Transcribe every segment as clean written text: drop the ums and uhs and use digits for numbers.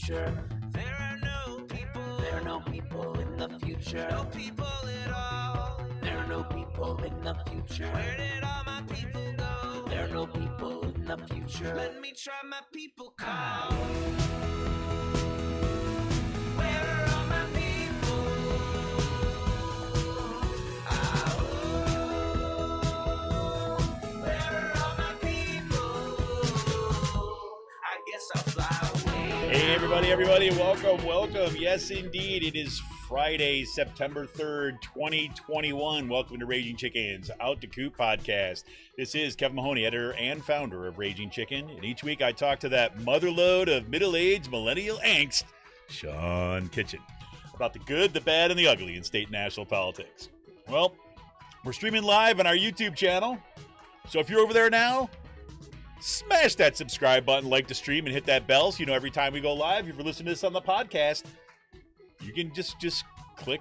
future. There are no people in the future. No people at all. There are no people in the future. Where did all my people go? There are no people in the future. Let me try my people call. Where are all my people? Where are all my people? I guess I'll fly away. Hey, everybody, welcome. Yes, indeed, it is Friday, September 3rd, 2021. Welcome to Raging Chicken's Out to Coop podcast. This is Kevin Mahoney, editor and founder of Raging Chicken, and each week I talk to that motherlode of middle-aged millennial angst, Sean Kitchen, about the good, the bad, and the ugly in state and national politics. Well, we're streaming live on our YouTube channel, so if you're over there now, smash that subscribe button, like the stream, and hit that bell so you know every time we go live. If you're listening to this on the podcast, you can just click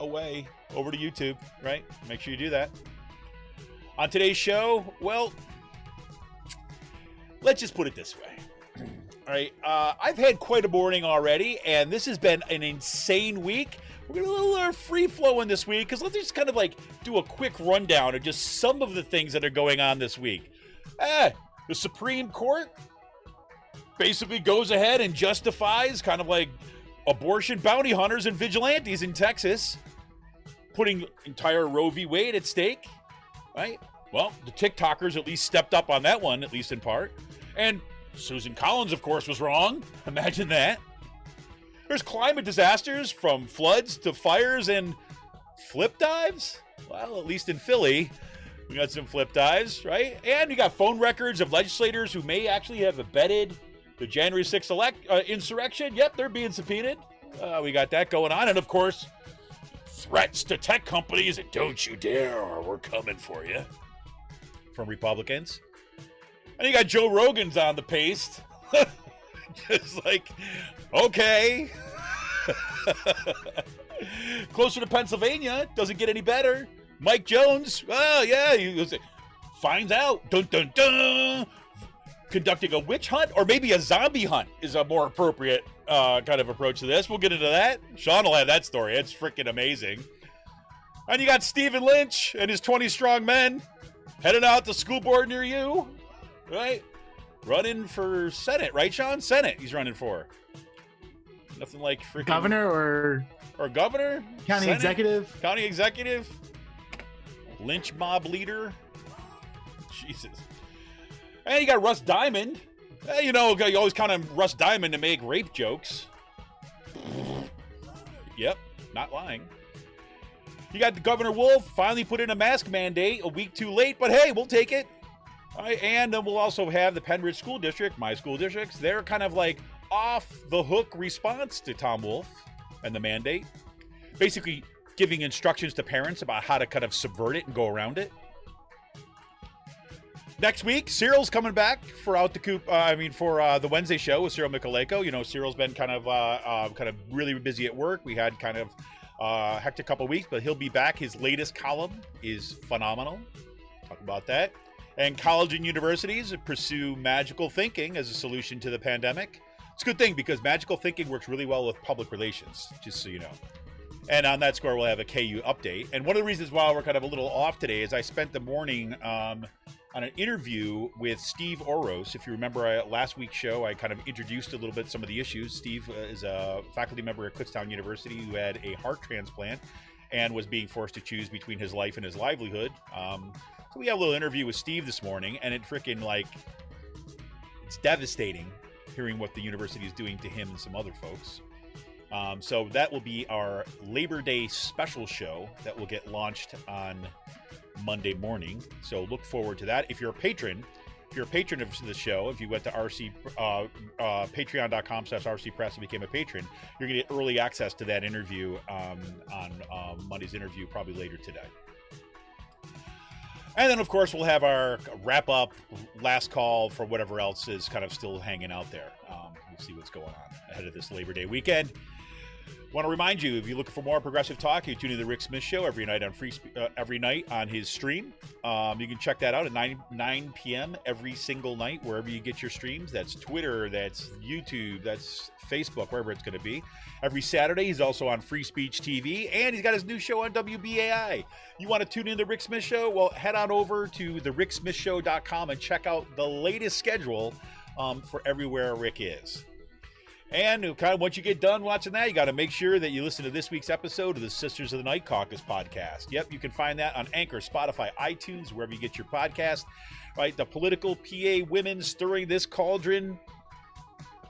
away over to YouTube, right? Make sure you do that. On today's show, well, let's just put it this way. All right, I've had quite a morning already, and this has been an insane week. We're going to do a little free-flowing this week, because let's just kind of like do a quick rundown of just some of the things that are going on this week. The Supreme Court basically goes ahead and justifies kind of like abortion bounty hunters and vigilantes in Texas, putting entire Roe v. Wade at stake, right? Well, the TikTokers at least stepped up on that one, at least in part. And Susan Collins, of course, was wrong. Imagine that. There's climate disasters from floods to fires and flip dives. Well, at least in Philly, we got some flip dives, right? And you got phone records of legislators who may actually have abetted the January 6th insurrection. Yep, they're being subpoenaed. We got that going on. And of course, threats to tech companies and don't you dare, or we're coming for you, from Republicans. And you got Joe Rogan's on the paste. Just like, okay. Closer to Pennsylvania, doesn't get any better. Mike Jones, well, yeah, he finds out, dun, dun, dun, conducting a witch hunt, or maybe a zombie hunt is a more appropriate kind of approach to this. We'll get into that. Sean will have that story. It's freaking amazing. And you got Stephen Lynch and his 20 strong men heading out to school board near you, right? Running for Senate, right, Sean? Senate he's running for. Nothing like freaking... Governor or governor? County Senate? executive? County executive? Lynch mob leader? Jesus. And you got Russ Diamond. You know, you always count on Russ Diamond to make rape jokes. Yep, not lying. You got the Governor Wolf finally put in a mask mandate a week too late, but hey, we'll take it. All right, and then we'll also have the Penridge School District, my school districts. They're kind of like off the hook response to Tom Wolf and the mandate. Basically giving instructions to parents about how to kind of subvert it and go around it. Next week, Cyril's coming back for Out the Coop. For the Wednesday show with Cyril Michaleko. You know, Cyril's been kind of really busy at work. We had kind of hectic couple weeks, but he'll be back. His latest column is phenomenal. Talk about that. And college and universities pursue magical thinking as a solution to the pandemic. It's a good thing because magical thinking works really well with public relations, just so you know. And on that score, we'll have a KU update. And one of the reasons why we're kind of a little off today is I spent the morning on an interview with Steve Oros. If you remember last week's show, I kind of introduced a little bit some of the issues. Steve is a faculty member at Kutztown University who had a heart transplant and was being forced to choose between his life and his livelihood. So we had a little interview with Steve this morning, and it freaking, like, it's devastating hearing what the university is doing to him and some other folks. So that will be our Labor Day special show that will get launched on Monday morning. So look forward to that. If you're a patron of the show, if you went to patreon.com/RC Press and became a patron, you're going to get early access to that interview on Monday's interview, probably later today. And then, of course, we'll have our wrap-up, last call for whatever else is kind of still hanging out there. We'll see what's going on ahead of this Labor Day weekend. Want to remind you, if you're looking for more progressive talk, you tune in to the Rick Smith Show every night on every night on his stream. You can check that out at 9 p.m. every single night, wherever you get your streams. That's Twitter, that's YouTube, that's Facebook, wherever it's going to be. Every Saturday, he's also on Free Speech TV, and he's got his new show on WBAI. You want to tune in to the Rick Smith Show? Well, head on over to thericksmithshow.com and check out the latest schedule for everywhere Rick is. And kind of once you get done watching that, you got to make sure that you listen to this week's episode of the Sisters of the Night Caucus podcast. Yep, you can find that on Anchor, Spotify, iTunes, wherever you get your podcast. Right, the political PA women stirring this cauldron.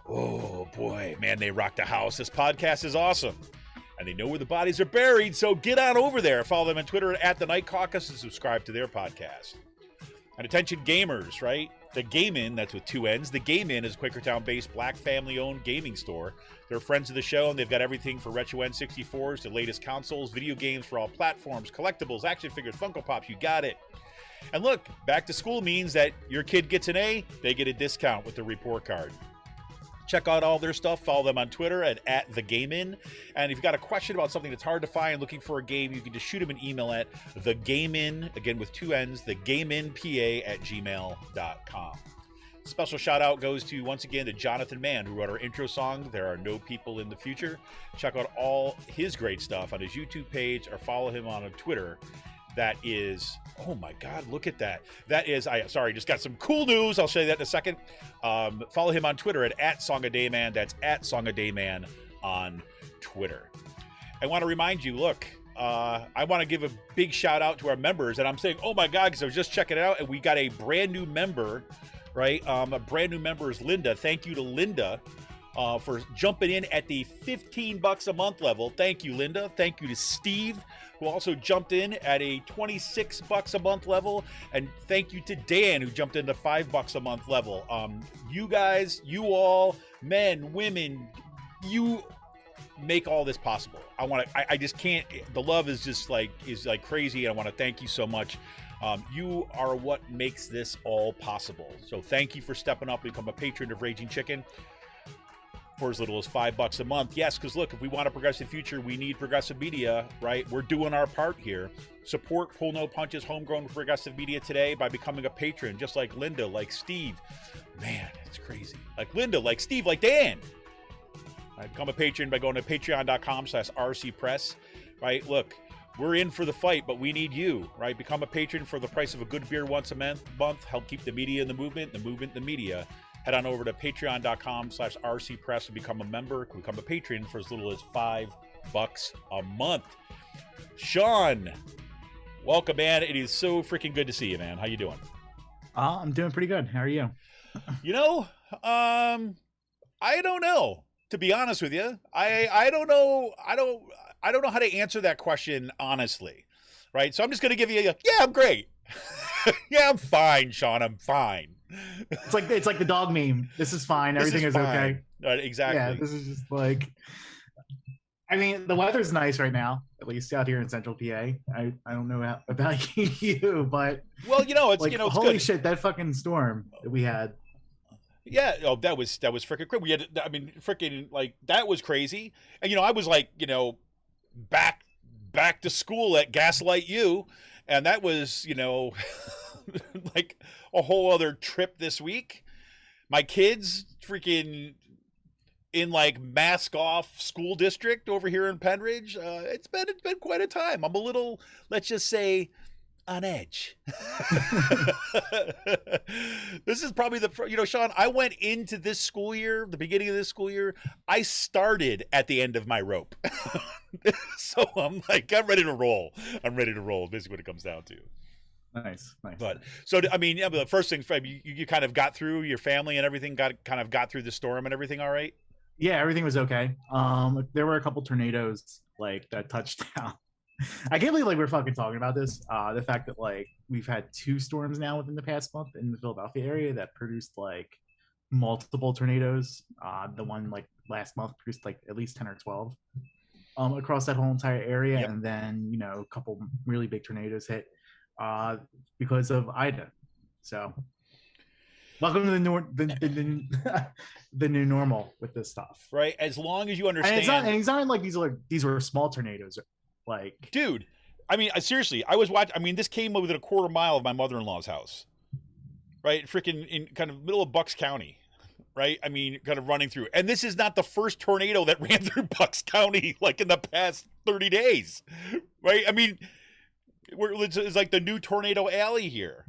Oh boy, man, they rock the house. This podcast is awesome, and they know where the bodies are buried. So get on over there, follow them on Twitter at the Night Caucus, and subscribe to their podcast. And attention gamers, right? The Game Inn, that's with two N's. The Game Inn is a Quakertown-based black family-owned gaming store. They're friends of the show, and they've got everything for retro N64s, the latest consoles, video games for all platforms, collectibles, action figures, Funko Pops, you got it. And look, back to school means that your kid gets an A, they get a discount with the report card. Check out all their stuff. Follow them on Twitter at @TheGameIn. And if you've got a question about something that's hard to find, looking for a game, you can just shoot them an email at TheGameIn, again with two N's, TheGameInPA@gmail.com. Special shout out goes to, once again, to Jonathan Mann, who wrote our intro song, There Are No People in the Future. Check out all his great stuff on his YouTube page or follow him on Twitter. That is, oh my God, look at that. That is, just got some cool news. I'll show you that in a second. Follow him on Twitter at @SongADayMan. That's @SongADayMan on Twitter. I want to remind you, look, I want to give a big shout out to our members. And I'm saying, oh my God, because I was just checking it out and we got a brand new member, right? A brand new member is Linda. Thank you to Linda for jumping in at the $15 a month level. Thank you, Linda. Thank you to Steve, who also jumped in at a $26 a month level. And thank you to Dan, who jumped into $5 a month level. You guys, you all, men, women, you make all this possible. I just can't, the love is just like crazy. I want to thank you so much. You are what makes this all possible. So thank you for stepping up and become a patron of Raging Chicken for as little as $5 a month. Yes, because look, if we want a progressive future, we need progressive media, right? We're doing our part here. Support Pull No Punches homegrown progressive media today by becoming a patron, just like Linda, like Steve. Man, it's crazy. Like Linda, like Steve, like Dan. Right, become a patron by going to patreon.com/rcpress, right? Look, we're in for the fight, but we need you, right? Become a patron for the price of a good beer once a month. Help keep the media in the movement, the media. Head on over to patreon.com/rcpress and become a member, become a patron for as little as $5 a month. Sean, welcome, man. It is so freaking good to see you, man. How you doing? I'm doing pretty good. How are you? You know, I don't know, to be honest with you. I don't know. I don't know how to answer that question honestly, right? So I'm just going to give you I'm great. Yeah, I'm fine, Sean. I'm fine. It's like the dog meme. This is fine. Everything is okay. Exactly. Yeah, this is just like, I mean, the weather's nice right now, at least out here in Central PA. I don't know about you, but well, it's like, it's holy good. shit, that fucking storm that we had. Yeah, that was freaking crazy. We had, freaking like that was crazy. And I was like, back to school at Gaslight U, and that was, like a whole other trip this week. My kids freaking in like mask off school district over here in Penridge. It's been quite a time. I'm a little, let's just say, on edge. This is probably Sean, I went into this school year, the beginning of this school year, I started at the end of my rope. So I'm like, I'm ready to roll. Basically what it comes down to. Nice. But so, I mean, the first thing, you kind of got through, your family and everything got through the storm and everything all right? Yeah, everything was okay. There were a couple tornadoes like that touched down. I can't believe like we're fucking talking about this. The fact that like we've had 2 storms now within the past month in the Philadelphia area that produced like multiple tornadoes. The one like last month produced like at least 10 or 12 across that whole entire area. Yep. And then, a couple really big tornadoes hit because of Ida. So Welcome to the new normal with this stuff. Right? As long as you And understand. it's not like these were small tornadoes. Like, dude, I mean, seriously, I was watching. I mean, this came within a quarter mile of my mother-in-law's house, right? Freaking in kind of middle of Bucks County, right? I mean, kind of running through. And this is not the first tornado that ran through Bucks County like in the past 30 days, right? I mean, it's like the new tornado alley here.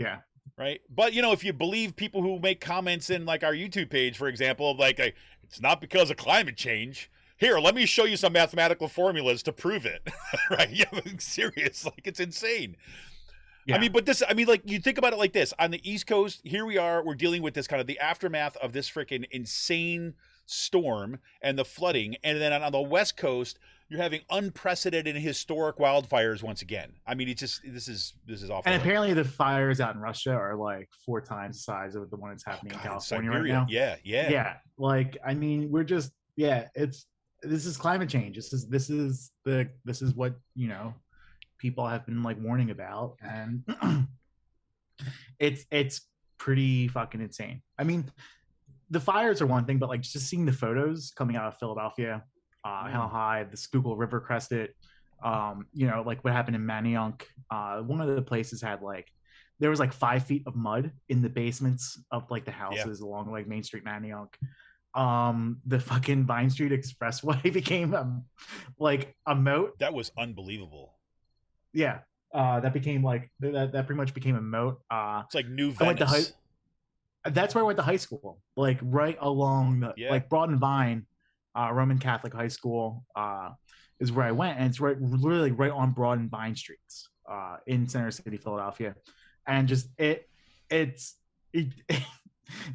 yeah. Right. But, you know, if you believe people who make comments in like our YouTube page, for example, like it's not because of climate change. Here, let me show you some mathematical formulas to prove it. Right. Yeah, I'm serious. Like, it's insane. Yeah. I mean, but this, I mean, like, you think about it like this. On the East Coast, here we are, we're dealing with this kind of the aftermath of this freaking insane storm and the flooding. And then on the West Coast, you're having unprecedented historic wildfires once again. I mean, it's just this is awful. And apparently the fires out in Russia are like 4 times the size of the one that's happening in California right now. Yeah. Like, I mean, we're just this is climate change. This is what, you know, people have been like warning about, and it's pretty fucking insane. I mean, the fires are one thing, but like just seeing the photos coming out of Philadelphia, how high the Schuylkill River crested, you know, like what happened in Manayunk. One of the places had like, there was like 5 feet of mud in the basements of like the houses along like Main Street, Manayunk. The fucking Vine Street Expressway became like a moat. That was unbelievable. Yeah. That became like, that pretty much became a moat. It's like New Venice. That's where I went to high school, like right along the, like Broad and Vine. Roman Catholic High School is where I went, and it's literally right on Broad and Vine Streets in Center City, Philadelphia, and just it's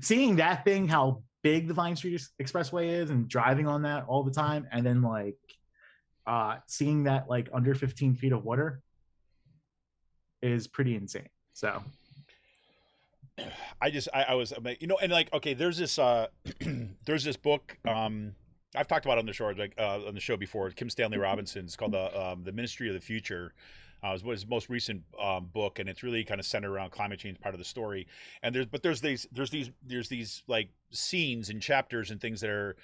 seeing that thing, how big the Vine Street Expressway is, and driving on that all the time, and then like seeing that like under 15 feet of water is pretty insane. So I was, you know, and like, okay, there's this book, I've talked about it on the show, like on the show before. Kim Stanley Robinson's called the Ministry of the Future. It was his most recent book, and it's really kind of centered around climate change, part of the story. And there's these like scenes and chapters and things that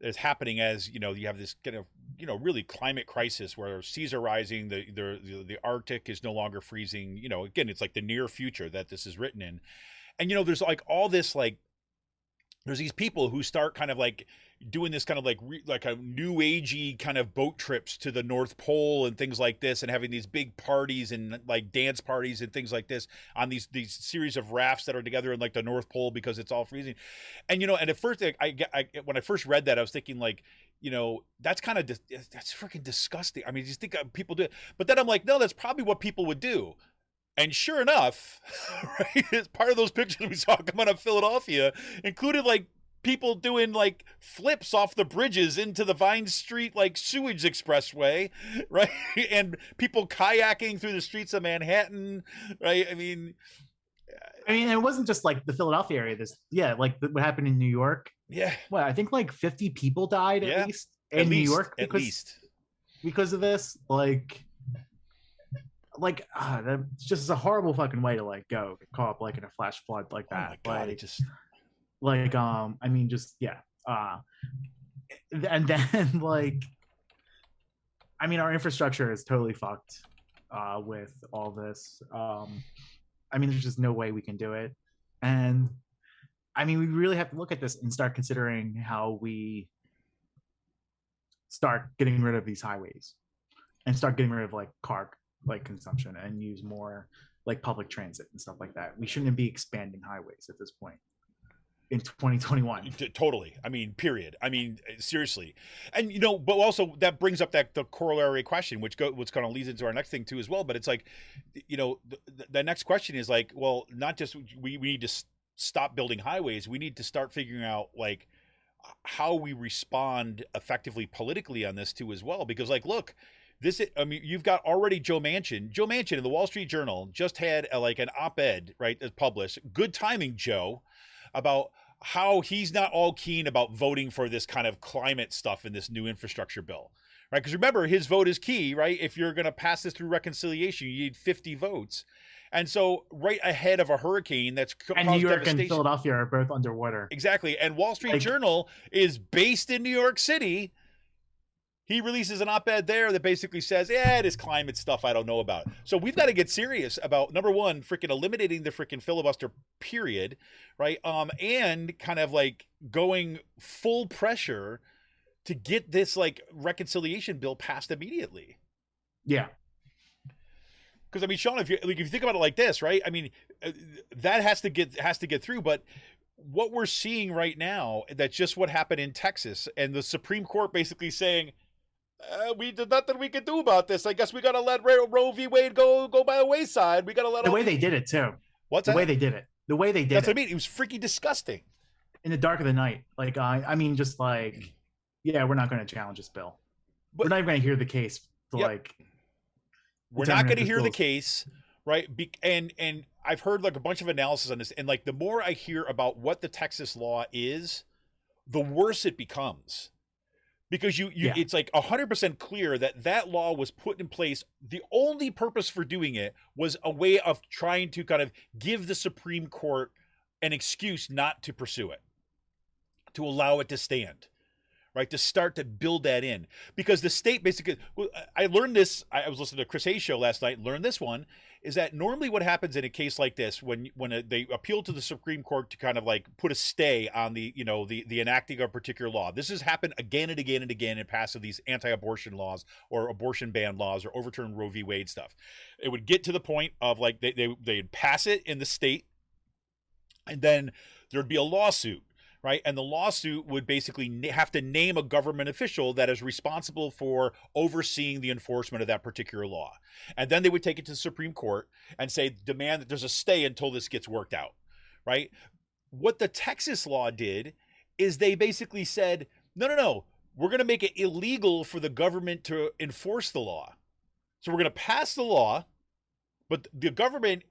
is happening as, you know, you have this kind of, you know, really climate crisis where seas are rising, the Arctic is no longer freezing. You know, again, it's like the near future that this is written in, and you know, there's like all this like. There's these people who start kind of like doing this kind of like a new agey kind of boat trips to the North Pole and things like this, and having these big parties and like dance parties and things like this on these series of rafts that are together in like the North Pole because it's all freezing. And you know, and at first I when I first read that, I was thinking like, you know, that's freaking disgusting. I mean, just think people do it, but then I'm like, no, that's probably what people would do. And sure enough, right, it's part of those pictures we saw coming out of Philadelphia included like people doing like flips off the bridges into the Vine Street like sewage expressway, right? And people kayaking through the streets of Manhattan, right? I mean, it wasn't just like the Philadelphia area. Like what happened in New York. Yeah. Well, I think like 50 people died at least in New York because of this. That's just a horrible fucking way to like go get caught up like in a flash flood like that. Oh my God, like, I mean, just and then like, I mean, our infrastructure is totally fucked with all this. I mean, there's just no way we can do it, and I mean, we really have to look at this and start considering how we start getting rid of these highways and start getting rid of like car like consumption and use more like public transit and stuff like that. We shouldn't be expanding highways at this point in 2021. Totally. I mean, period. I mean, seriously. And you know, but also that brings up the corollary question, which kind of leads into our next thing too as well. But it's like, you know, the next question is like, well, not just we need to stop building highways. We need to start figuring out like how we respond effectively politically on this too as well. Because like, look, I mean, you've got already Joe Manchin. Joe Manchin in the Wall Street Journal just had like an op-ed, right, published. Good timing, Joe, about how he's not all keen about voting for this kind of climate stuff in this new infrastructure bill, right? Because remember, his vote is key, right? If you're going to pass this through reconciliation, you need 50 votes. And so right ahead of a hurricane that's and caused New York devastation. and Philadelphia are both underwater. Exactly. And Wall Street Like- Journal is based in New York City. He releases an op-ed there that basically says, yeah, it is climate stuff I don't know about. So we've got to get serious about, number one, freaking eliminating the freaking filibuster, period, right? And kind of like going full pressure to get this like reconciliation bill passed immediately. Yeah. Because I mean, Sean, if you think about it like this, right? I mean, that has to get through. But what we're seeing right now, that's just what happened in Texas, and the Supreme Court basically saying, "We did nothing we could do about this. I guess we got to let Roe v. Wade go by the wayside. We got to let The way they did it too. What's The that? way they did it. The way they did That's it. what I mean. It was freaking disgusting. In the dark of the night. Like I mean, just like, yeah, we're not going to challenge this bill. But- We're not even going to hear the case. To, Yep. like, We're determine not going to if this hear the bill's- case, right? And I've heard like a bunch of analysis on this, and like the more I hear about what the Texas law is, the worse it becomes, because you Yeah. it's like 100% clear that that law was put in place. The only purpose for doing it was a way of trying to kind of give the Supreme Court an excuse not to pursue it, to allow it to stand. Right, to start to build that in, because the state basically, I learned this. I was listening to Chris Hayes' show last night. Learned this one is that normally what happens in a case like this, when they appeal to the Supreme Court to kind of like put a stay on the the enacting of a particular law. This has happened again and again and again in past of these anti-abortion laws or abortion ban laws or overturn Roe v. Wade stuff. It would get to the point of like they'd pass it in the state, and then there'd be a lawsuit. Right. And the lawsuit would basically have to name a government official that is responsible for overseeing the enforcement of that particular law. And then they would take it to the Supreme Court and say, demand that there's a stay until this gets worked out. Right. What the Texas law did is they basically said, no, we're going to make it illegal for the government to enforce the law. So we're going to pass the law, but the government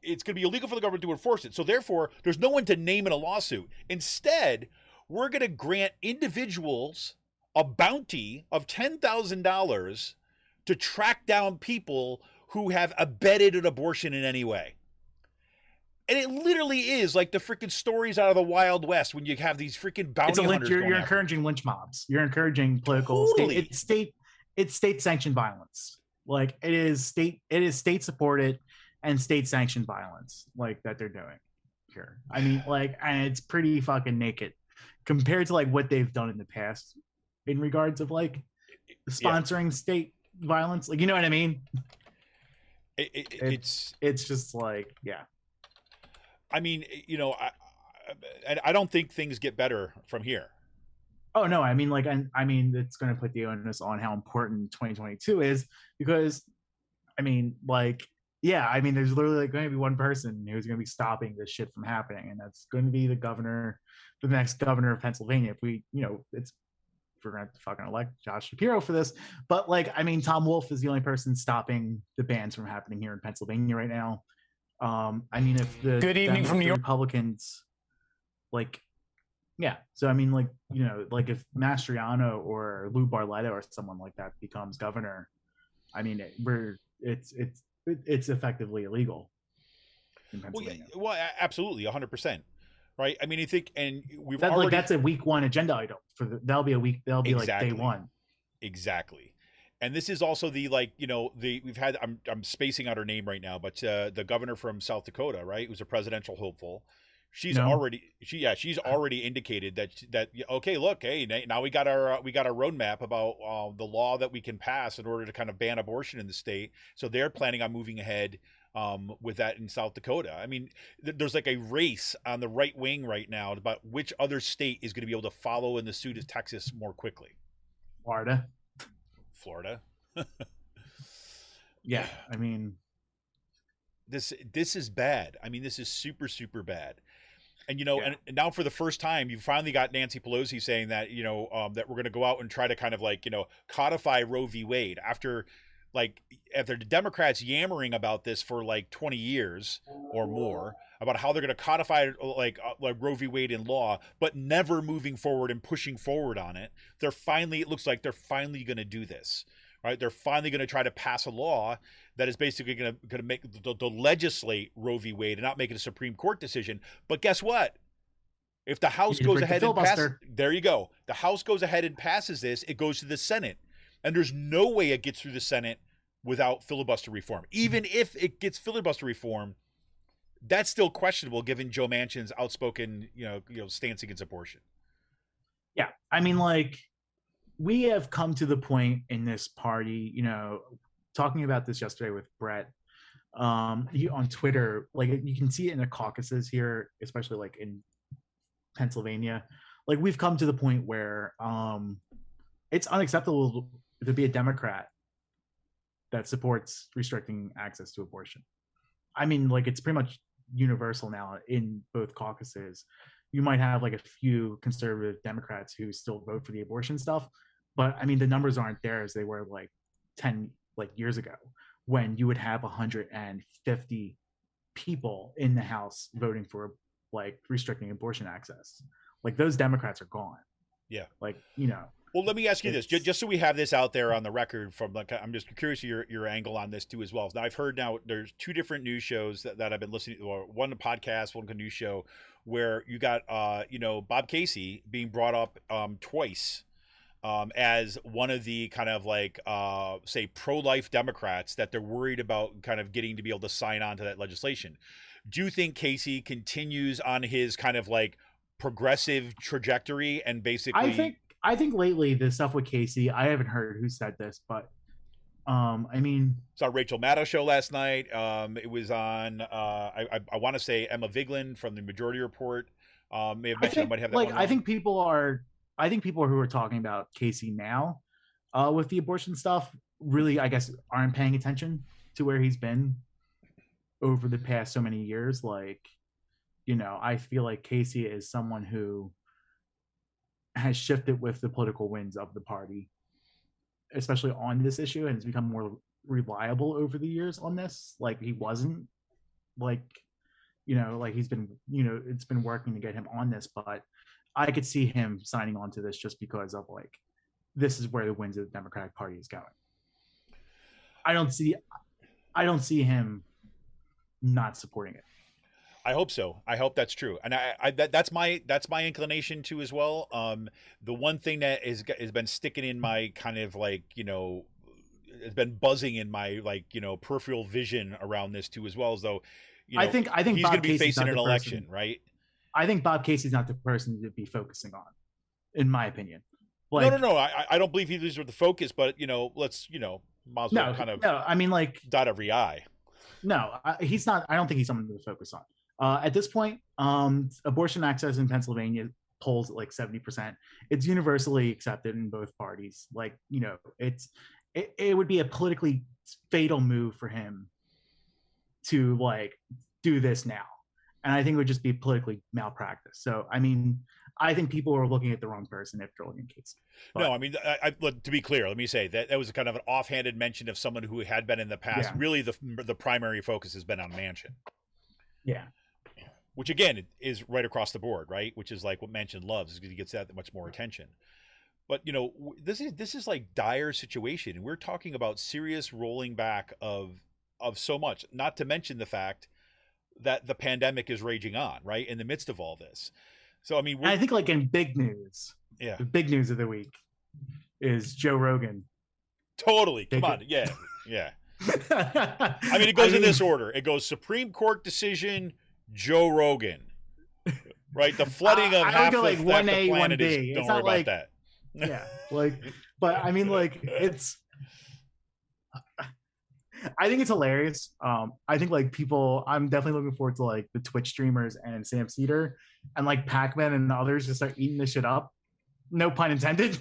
it's going to be illegal for the government to enforce it. So therefore, there's no one to name in a lawsuit. Instead, we're going to grant individuals a bounty of $10,000 to track down people who have abetted an abortion in any way. And it literally is like the freaking stories out of the Wild West when you have these freaking bounty hunters. You're going after encouraging lynch mobs. You're encouraging political Totally. it's state sanctioned violence. Like it is state supported and state sanctioned violence like that they're doing here. I mean, like, and it's pretty fucking naked compared to like what they've done in the past in regards of like sponsoring state violence. Like, you know what I mean? It's just like, yeah. I mean, I don't think things get better from here. Oh no, I mean, like, I mean, it's going to put the onus on how important 2022 is because, I mean, like, yeah, I mean, there's literally like going to be one person who's going to be stopping this shit from happening, and that's going to be the next governor of Pennsylvania. If we, if we're going to fucking elect Josh Shapiro for this, but like, I mean, Tom Wolf is the only person stopping the bans from happening here in Pennsylvania right now. I mean, if the Good evening from New York. Republicans, like, yeah. So I mean, like, like if Mastriano or Lou Barletta or someone like that becomes governor, I mean, it's effectively illegal in Pennsylvania. Well, absolutely, 100%. Right? I mean, you think, and we've That, already like, that's a week one agenda item that'll be Exactly. like day one. Exactly. And this is also the, like, we've had, I'm spacing out her name right now, but the governor from South Dakota, right, who's a presidential hopeful. She's already indicated that okay, look, hey, now we got our roadmap about the law that we can pass in order to kind of ban abortion in the state. So they're planning on moving ahead with that in South Dakota. I mean, there's like a race on the right wing right now about which other state is going to be able to follow in the suit of Texas more quickly. Florida. Yeah, I mean, this is bad. I mean, this is super, super bad. And, and now for the first time, you finally got Nancy Pelosi saying that, that we're going to go out and try to kind of like, codify Roe v. Wade after the Democrats yammering about this for like 20 years or more. about how they're going to codify like Roe v. Wade in law, but never moving forward and pushing forward on it. It looks like they're finally going to do this, right? They're finally going to try to pass a law that is basically going to make the legislate Roe v. Wade and not make it a Supreme Court decision. But guess what? If the House goes ahead and passes, there you go. The House goes ahead and passes this, it goes to the Senate. And there's no way it gets through the Senate without filibuster reform. Even if it gets filibuster reform, that's still questionable given Joe Manchin's outspoken, stance against abortion. Yeah. I mean, like, we have come to the point in this party, talking about this yesterday with Brett, on Twitter, like you can see it in the caucuses here, especially like in Pennsylvania. Like we've come to the point where it's unacceptable to be a Democrat that supports restricting access to abortion. I mean, like it's pretty much universal now in both caucuses. You might have like a few conservative Democrats who still vote for the abortion stuff, but I mean the numbers aren't there as they were like 10 years ago, when you would have 150 people in the House voting for like restricting abortion access. Like those Democrats are gone. Yeah. Like, Well, let me ask you this, just so we have this out there on the record. I'm just curious your angle on this too as well. Now, I've heard there's two different news shows that I've been listening to, or one a podcast, one a news show, where you got Bob Casey being brought up twice as one of the kind of like say pro-life Democrats that they're worried about kind of getting to be able to sign on to that legislation. Do you think Casey continues on his kind of like progressive trajectory and basically? I think lately the stuff with Casey, I haven't heard who said this, but I mean, it's on Rachel Maddow show last night. It was on I want to say Emma Vigeland from the Majority Report may have mentioned. I might have that like one I think people who are talking about Casey now with the abortion stuff really, I guess, aren't paying attention to where he's been over the past so many years. Like, I feel like Casey is someone who has shifted with the political winds of the party, especially on this issue, and has become more reliable over the years on this. Like he wasn't like, like he's been, it's been working to get him on this, but I could see him signing on to this just because of like, this is where the winds of the Democratic Party is going. I don't see him not supporting it. I hope so. I hope that's true, and that's my inclination too as well. The one thing that has been sticking in my kind of like it's been buzzing in my like peripheral vision around this too as well, as though I think he's going to be facing an election, right? I think Bob Casey's not the person to be focusing on, in my opinion. Like, no. I don't believe he's the focus, but let's might as well kind of I mean, like, dot every I. No, he's not. I don't think he's someone to focus on. At this point, abortion access in Pennsylvania polls at like 70%. It's universally accepted in both parties. Like, it would be a politically fatal move for him to like do this now. And I think it would just be politically malpractice. So, I mean, I think people are looking at the wrong person if they're looking at Casey. But, no, I mean, to be clear, let me say that was kind of an offhanded mention of someone who had been in the past. Yeah. Really, the primary focus has been on Manchin. Yeah. Which again is right across the board, right? Which is like what Manchin loves, because he gets that much more attention. But this is like dire situation, and we're talking about serious rolling back of so much. Not to mention the fact that the pandemic is raging on, right, in the midst of all this. So I mean, I think like in big news, yeah, the big news of the week is Joe Rogan. Totally, come on, yeah. I mean, it goes in this order. It goes Supreme Court decision, Joe Rogan, right? The flooding of half the planet is. Don't worry about that. Yeah, like, but I mean, like, it's. I think it's hilarious. I think like people. I'm definitely looking forward to like the Twitch streamers and Sam Cedar and like Pac-Man and others just start eating this shit up. No pun intended.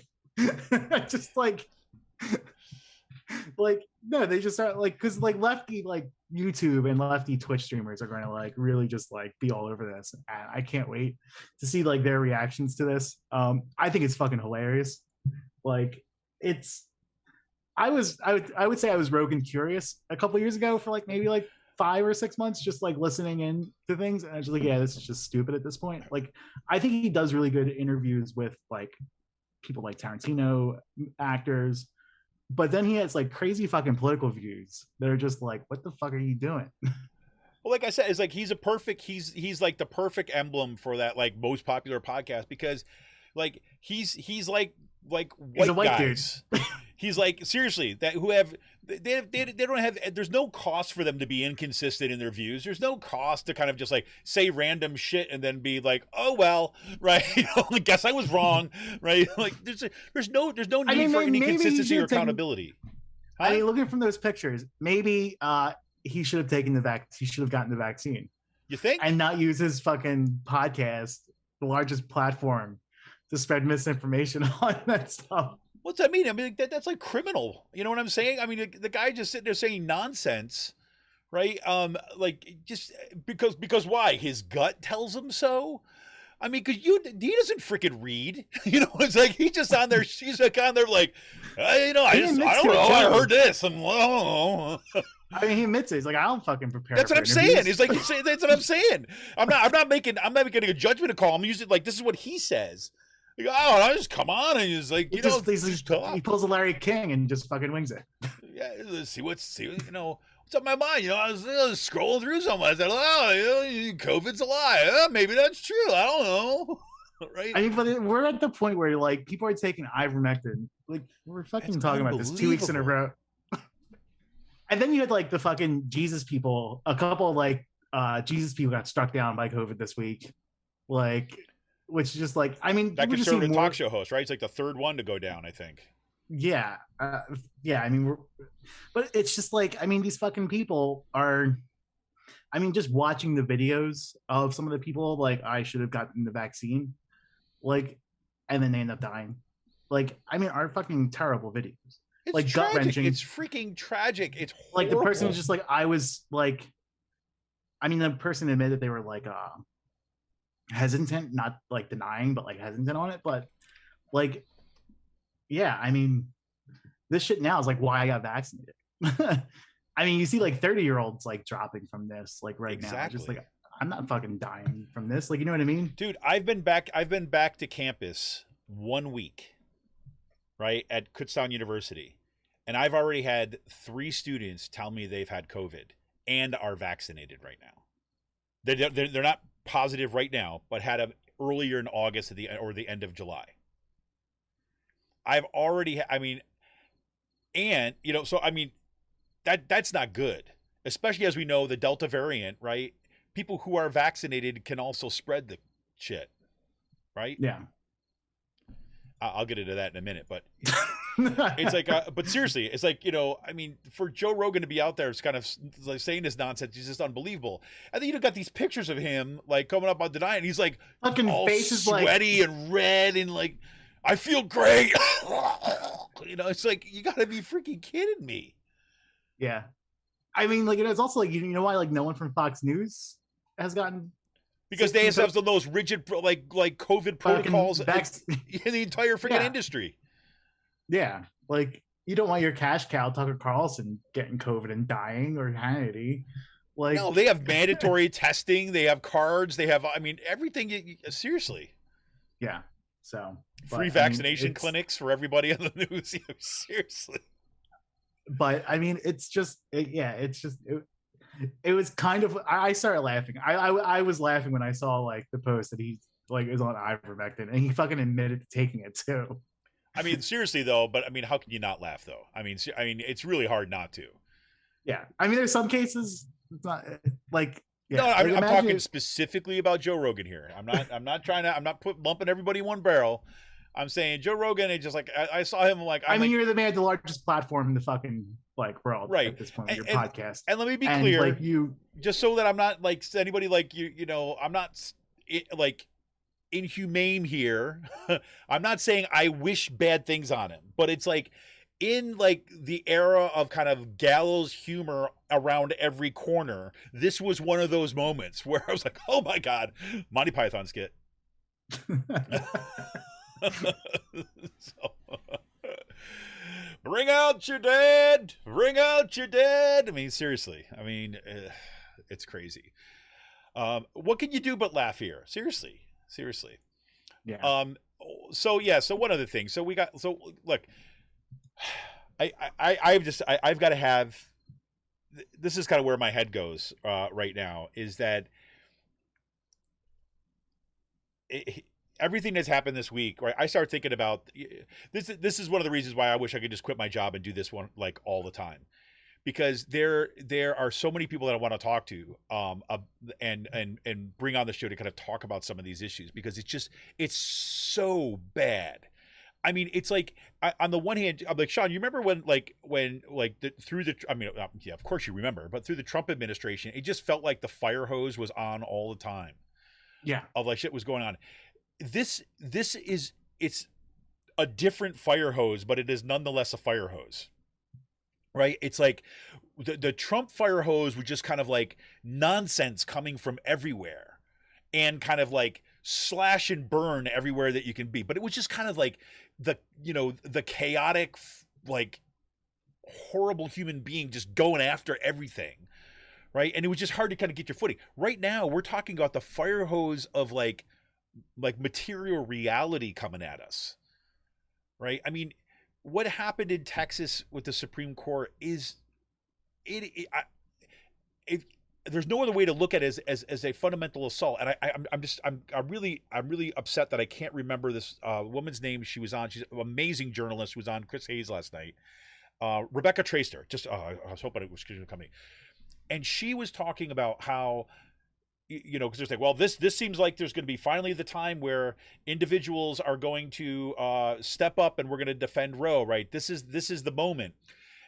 Just like no, they just start like, because like lefty like YouTube and lefty Twitch streamers are going to like really just like be all over this, and I can't wait to see like their reactions to this. I think it's fucking hilarious. Like, it's I would say I was Rogan curious a couple years ago for like maybe like 5 or 6 months just like listening in to things, and I was like, yeah, this is just stupid at this point. Like, I think he does really good interviews with like people like Tarantino, actors, but then he has like crazy fucking political views that are just like, what the fuck are you doing? Well, like I said, it's like he's like the perfect emblem for that like most popular podcast, because like he's like white He's a white guys. He's like, seriously, that who have they don't have, there's no cost for them to be inconsistent in their views. There's no cost to kind of just like say random shit and then be like, oh well, right? I guess I was wrong, right? Like there's no need for any consistency or accountability. I mean, looking from those pictures, maybe he should have taken he should have gotten the vaccine. You think? And not use his fucking podcast, the largest platform, to spread misinformation on that stuff. What's that mean? I mean, that's like criminal. You know what I'm saying? I mean, the guy just sitting there saying nonsense, right? Like just because why? His gut tells him so. I mean, because he doesn't freaking read. You know, it's like he's just on there. She's like on there, like, I don't know. I heard this. I mean, he admits it. He's like, I don't fucking prepare. That's what I'm saying. He's like, that's what I'm saying. I'm not making a judgment call. I'm using like, this is what he says. Like, oh, I just come on, and he's like, he pulls a Larry King and just fucking wings it. Yeah, let's see what's up in my mind. You know, I was scrolling through something. I said, oh, COVID's a lie. Maybe that's true. I don't know. Right? I mean, but we're at the point where like people are taking ivermectin. Like we're fucking talking about this 2 weeks in a row. And then you had like the fucking Jesus people. A couple like Jesus people got struck down by COVID this week. Like, which is just like, I mean, that conservative talk show host, right? It's like the third one to go down, I think. Yeah, yeah. I mean, but it's just like, I mean, these fucking people are. I mean, just watching the videos of some of the people, like, I should have gotten the vaccine, like, and then they end up dying. Like, I mean, are fucking terrible videos. It's like tragic. gut-wrenching. It's freaking tragic. It's horrible. Like the person was just like, I was like, I mean, the person admitted they were like hesitant, not like denying, but like hesitant on it. But like, yeah, I mean, this shit now is like why I got vaccinated. I mean, you see like 30-year-olds like dropping from this like right now. Just like, I'm not fucking dying from this. Like, you know what I mean? Dude, I've been back to campus 1 week, right, at Kutztown University. And I've already had 3 students tell me they've had COVID and are vaccinated right now. They're not positive right now, but had them earlier in August or the end of July. I've already, I mean, and, you know, so, I mean, that's not good, especially as we know the Delta variant, right? People who are vaccinated can also spread the shit, right? Yeah. I'll get into that in a minute, but it's like, but seriously, it's like, you know, I mean, for Joe Rogan to be out there, it's kind of like saying this nonsense. He's just unbelievable. And then you got these pictures of him like coming up on denying. He's like fucking all faces sweaty and red and like, I feel great. You know, it's like, you gotta be freaking kidding me. Yeah. I mean, like, it's also like, you know why like no one from Fox News has gotten, because they have the most rigid like COVID protocols in the entire freaking industry. Yeah, like you don't want your cash cow Tucker Carlson getting COVID and dying, or Hannity. Like, no, they have mandatory testing. They have cards. They have, I mean, everything. Seriously. Yeah. So free vaccination clinics for everybody on the news. Seriously. But I mean, it's just, it was kind of, I started laughing. I was laughing when I saw like the post that he like is on ivermectin, and he fucking admitted to taking it too. I mean, seriously though, but I mean, how can you not laugh though? I mean, it's really hard not to. Yeah, I mean, there's some cases it's not like. Yeah. No, I'm talking specifically about Joe Rogan here. I'm not lumping everybody in one barrel. I'm saying Joe Rogan. It's just like I saw him like. I mean, you're the man, the largest platform in the fucking like world, right? At this point, with your podcast. And let me be clear, like just so that I'm not like anybody like you know, I'm not like inhumane here. I'm not saying I wish bad things on him, but it's like in like the era of kind of gallows humor around every corner, this was one of those moments where I was like, oh my God, Monty Python skit. Bring out your dead. Bring out your dead. I mean, seriously. I mean, it's crazy. What can you do but laugh here? Seriously. Yeah. So one other thing. So look, I've got to have. This is kind of where my head goes right now. Is that everything that's happened this week, right? I start thinking about this. This is one of the reasons why I wish I could just quit my job and do this one like all the time, because there are so many people that I want to talk to, and bring on the show to kind of talk about some of these issues, because it's so bad. I mean, it's like on the one hand, I'm like, Sean, you remember when I mean, yeah, of course you remember, but through the Trump administration, it just felt like the fire hose was on all the time. Yeah. Of like shit was going on. It's a different fire hose, but it is nonetheless a fire hose, right? It's like the Trump fire hose was just kind of like nonsense coming from everywhere, and kind of like slash and burn everywhere that you can be. But it was just kind of like the chaotic, like horrible human being just going after everything, right? And it was just hard to kind of get your footing. Right now, we're talking about the fire hose of like material reality coming at us, right? I mean, what happened in Texas with the Supreme Court is there's no other way to look at it as a fundamental assault. And I'm really upset that I can't remember this woman's name. She's an amazing journalist who was on Chris Hayes last night. Rebecca Traister. I was hoping it was coming. And she was talking about how, because there's like, well, this seems like there's going to be finally the time where individuals are going to step up and we're going to defend Roe, right? This is the moment.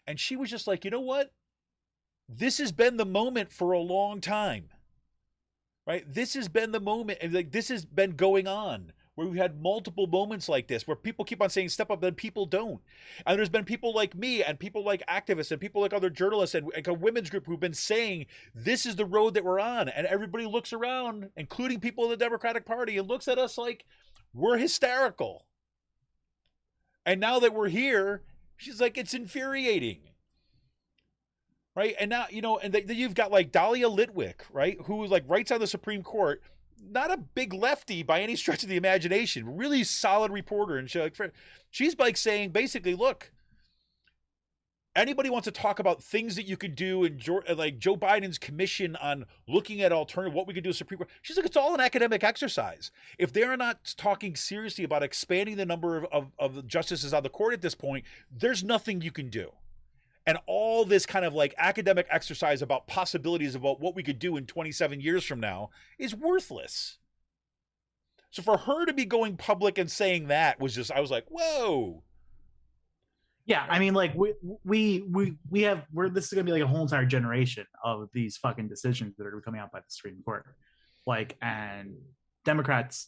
And she was just like, you know what? This has been the moment for a long time, right? This has been the moment, and like this has been going on, where we've had multiple moments like this, where people keep on saying step up, then people don't. And there's been people like me and people like activists and people like other journalists and a women's group who've been saying this is the road that we're on. And everybody looks around, including people in the Democratic Party, and looks at us like we're hysterical. And now that we're here, she's like, it's infuriating. Right. And now, and then you've got like Dahlia Litwick, right, who like writes on the Supreme Court, not a big lefty by any stretch of the imagination, really solid reporter. And she's like saying basically, look, anybody wants to talk about things that you could do, and like Joe Biden's commission on looking at alternative, what we could do as Supreme Court. She's like, it's all an academic exercise. If they're not talking seriously about expanding the number of justices on the court at this point, there's nothing you can do. And all this kind of like academic exercise about possibilities about what we could do in 27 years from now is worthless. So for her to be going public and saying that was just, I was like, whoa. Yeah, I mean, like this is gonna be like a whole entire generation of these fucking decisions that are coming out by the Supreme Court. Like, and Democrats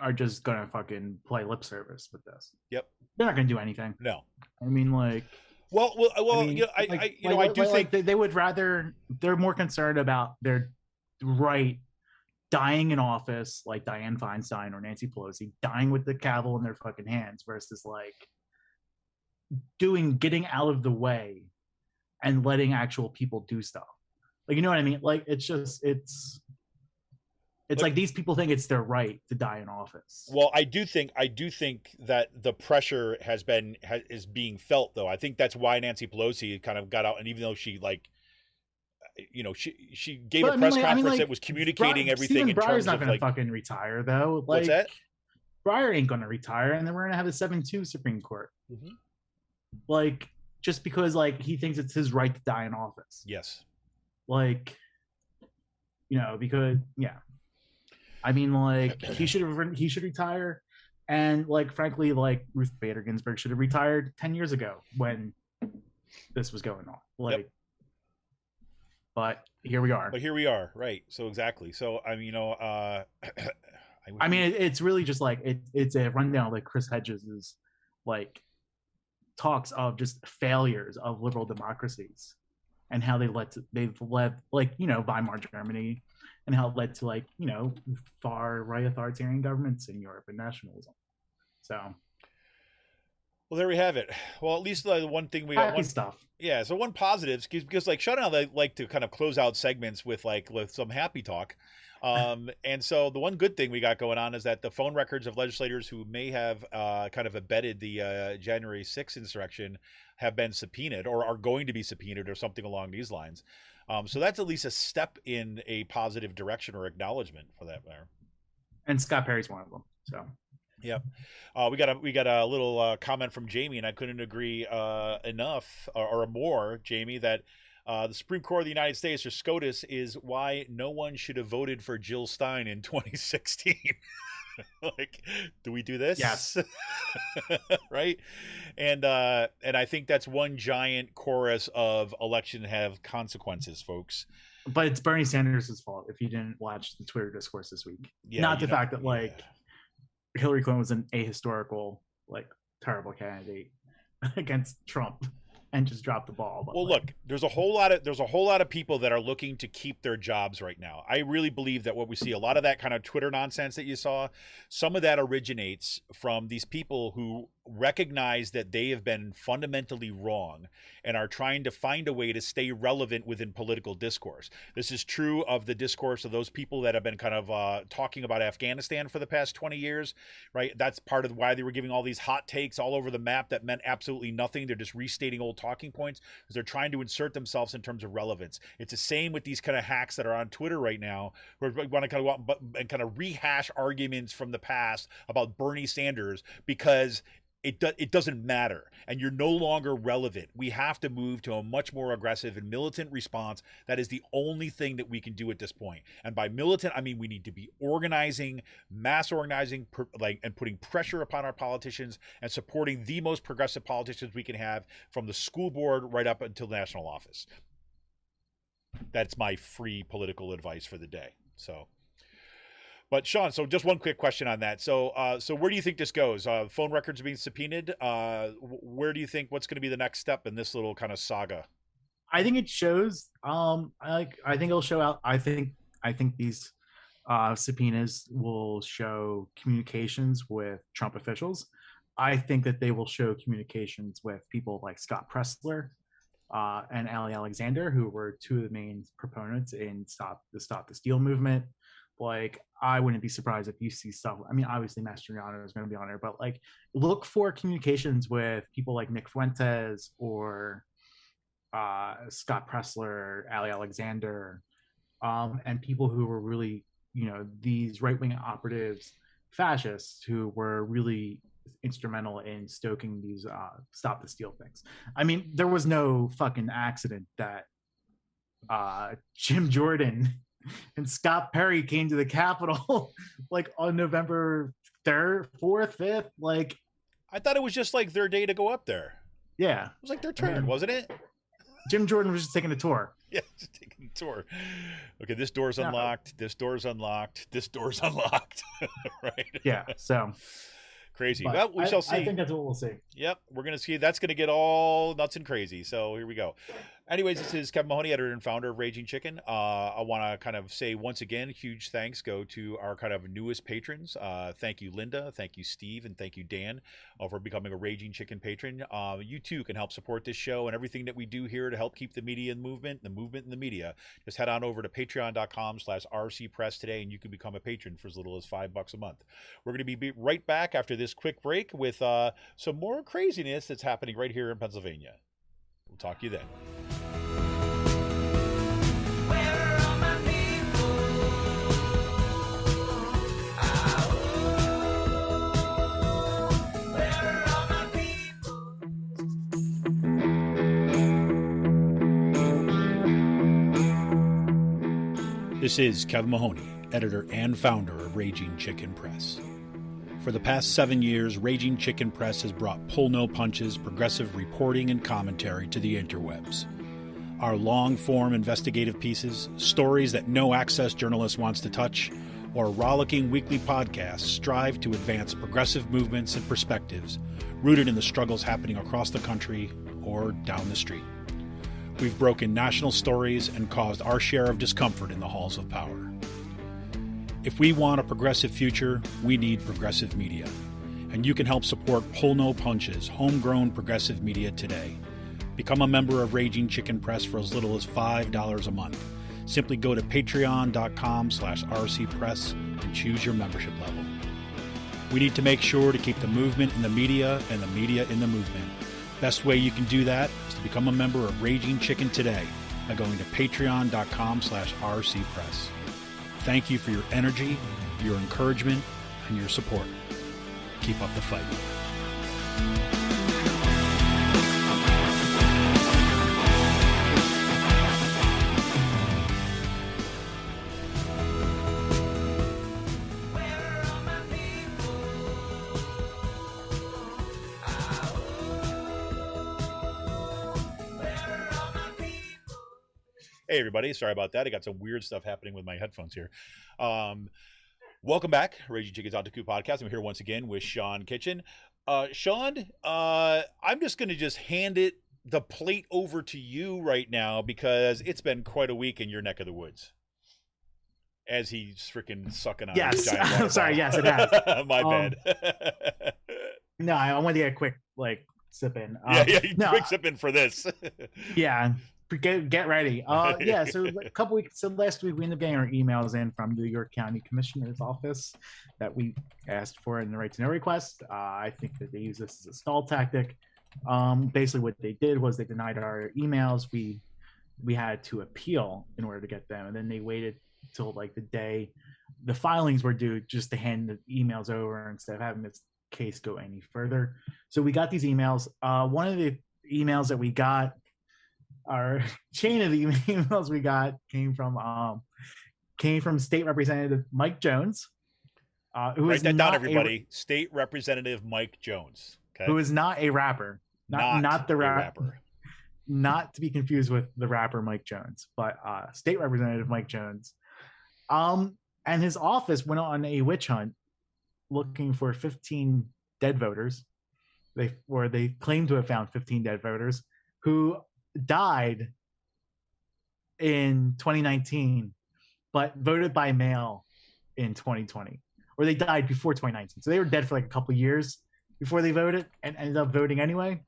are just gonna fucking play lip service with this. Yep. They're not gonna do anything. No. I mean, like. Well, I mean, I do think they would rather, they're more concerned about their right dying in office, like Dianne Feinstein or Nancy Pelosi, dying with the gavel in their fucking hands, versus like getting out of the way and letting actual people do stuff. Like, you know what I mean? Like, it's like these people think it's their right to die in office. Well, I do think that the pressure is being felt, though. I think that's why Nancy Pelosi kind of got out, and even though she she gave a press conference that was communicating everything. Stephen in Breyer's terms not of going to like, fucking retire, though. Like, what's that? Breyer ain't going to retire, and then we're going to have a 7-2 Supreme Court. Mm-hmm. Like, just because like he thinks it's his right to die in office. Yes. Like, because I mean, like he should retire, and like frankly, like Ruth Bader Ginsburg should have retired 10 years ago when this was going on. Like, but here we are. Right? So exactly. So I mean, I mean, it's really just like it's a rundown of like Chris Hedges's like talks of just failures of liberal democracies and how they've led like Weimar Germany. And how it led to like, far right authoritarian governments in Europe and nationalism. So Well, there we have it. Well, at least the one thing we got Happy stuff. Yeah, so one positives because like Sean and I like to kind of close out segments with some happy talk. And so the one good thing we got going on is that the phone records of legislators who may have kind of abetted the January 6th insurrection have been subpoenaed or are going to be subpoenaed or something along these lines. So that's at least a step in a positive direction or acknowledgement for that matter. And Scott Perry's one of them. So. Yep. We got a little comment from Jamie, and I couldn't agree enough or more, Jamie, that the Supreme Court of the United States, or SCOTUS, is why no one should have voted for Jill Stein in 2016. Like, do we do this? Yes. Right. And I think that's one giant chorus of election have consequences, folks. But it's Bernie Sanders' fault if you didn't watch the Twitter discourse this week. Yeah, not the fact that Hillary Clinton was an ahistorical, terrible candidate against Trump and just dropped the ball. But well, look, there's a whole lot of people that are looking to keep their jobs right now. I really believe that what we see, a lot of that kind of Twitter nonsense that you saw, some of that originates from these people who recognize that they have been fundamentally wrong and are trying to find a way to stay relevant within political discourse. This is true of the discourse of those people that have been kind of talking about Afghanistan for the past 20 years, right? That's part of why they were giving all these hot takes all over the map that meant absolutely nothing. They're just restating old talking points because they're trying to insert themselves in terms of relevance. It's the same with these kind of hacks that are on Twitter right now, who want to kind of go out and kind of rehash arguments from the past about Bernie Sanders because it doesn't matter and you're no longer relevant. We have to move to a much more aggressive and militant response. That is the only thing that we can do at this point. And by militant, I mean we need to be organizing, mass organizing, and putting pressure upon our politicians and supporting the most progressive politicians we can have, from the school board right up until national office. That's my free political advice for the day. But Sean, so just one quick question on that. So where do you think this goes? Phone records are being subpoenaed. Where do you think, what's going to be the next step in this little kind of saga? I think it shows. I think it'll show out. I think these subpoenas will show communications with Trump officials. I think that they will show communications with people like Scott Pressler and Ali Alexander, who were two of the main proponents in Stop the Steal movement. I wouldn't be surprised if you see stuff. I mean, obviously Mastriano is going to be on there, but look for communications with people like Nick Fuentes or Scott Pressler, Ali Alexander, and people who were really, these right-wing operatives, fascists who were really instrumental in stoking these Stop the Steal things. I mean, there was no fucking accident that Jim Jordan and Scott Perry came to the Capitol on November 3rd, 4th, 5th. I thought it was just their day to go up there. Yeah. It was their turn, wasn't it? Jim Jordan was just taking a tour. Yeah, just taking a tour. Okay, this door's unlocked. This door's unlocked. This door's unlocked. Right? Yeah, so. Crazy. Well, we shall see. I think that's what we'll see. Yep, we're going to see. That's going to get all nuts and crazy. So here we go. Anyways, this is Kevin Mahoney, editor and founder of Raging Chicken. I want to kind of say once again, huge thanks go to our kind of newest patrons. Thank you, Linda. Thank you, Steve. And thank you, Dan, for becoming a Raging Chicken patron. You too can help support this show and everything that we do here to help keep the media in movement, the movement in the media. Just head on over to patreon.com/rcpress today, and you can become a patron for as little as $5 a month. We're going to be right back after this quick break with some more craziness that's happening right here in Pennsylvania. We'll talk to you then. This is Kevin Mahoney, editor and founder of Raging Chicken Press. For the past 7 years, Raging Chicken Press has brought pull-no-punches, progressive reporting and commentary to the interwebs. Our long-form investigative pieces, stories that no access journalist wants to touch, or rollicking weekly podcasts strive to advance progressive movements and perspectives rooted in the struggles happening across the country or down the street. We've broken national stories and caused our share of discomfort in the halls of power. If we want a progressive future, we need progressive media. and you can help support Pull No Punches, homegrown progressive media today. Become a member of Raging Chicken Press for as little as $5 a month. Simply go to patreon.com/rcpress and choose your membership level. We need to make sure to keep the movement in the media and the media in the movement. Best way you can do that is to become a member of Raging Chicken today by going to patreon.com/rcpress. Thank you for your energy, your encouragement, and your support. Keep up the fight. Hey everybody, sorry about that. I got some weird stuff happening with my headphones here. Welcome back, Raging Chicken's Otaku Podcast. I'm here once again with Sean Kitchen. Sean, I'm just going to hand the plate over to you right now because it's been quite a week in your neck of the woods. As he's freaking sucking on his giant water I'm sorry. bottle. Yes, it has. My bad. No, I want to get a quick sip in. Quick sip in for this. Yeah. Get ready. Yeah, so a couple weeks, so last week we ended up getting our emails in from the York County Commissioner's Office that we asked for in the right to know request. I think that they use this as a stall tactic. Basically what they did was they denied our emails. We had to appeal in order to get them, and then they waited till the day the filings were due just to hand the emails over instead of having this case go any further. So we got these emails. One of the emails that we got, our chain of the emails we got came from State Representative Mike Jones, who Write is that not down, everybody. State Representative Mike Jones. Okay. who is not a rapper, not the rapper, not to be confused with the rapper Mike Jones, but State Representative Mike Jones. And his office went on a witch hunt looking for 15 dead voters. They claimed to have found 15 dead voters who died in 2019 but voted by mail in 2020, or they died before 2019, so they were dead for a couple of years before they voted and ended up voting anyway.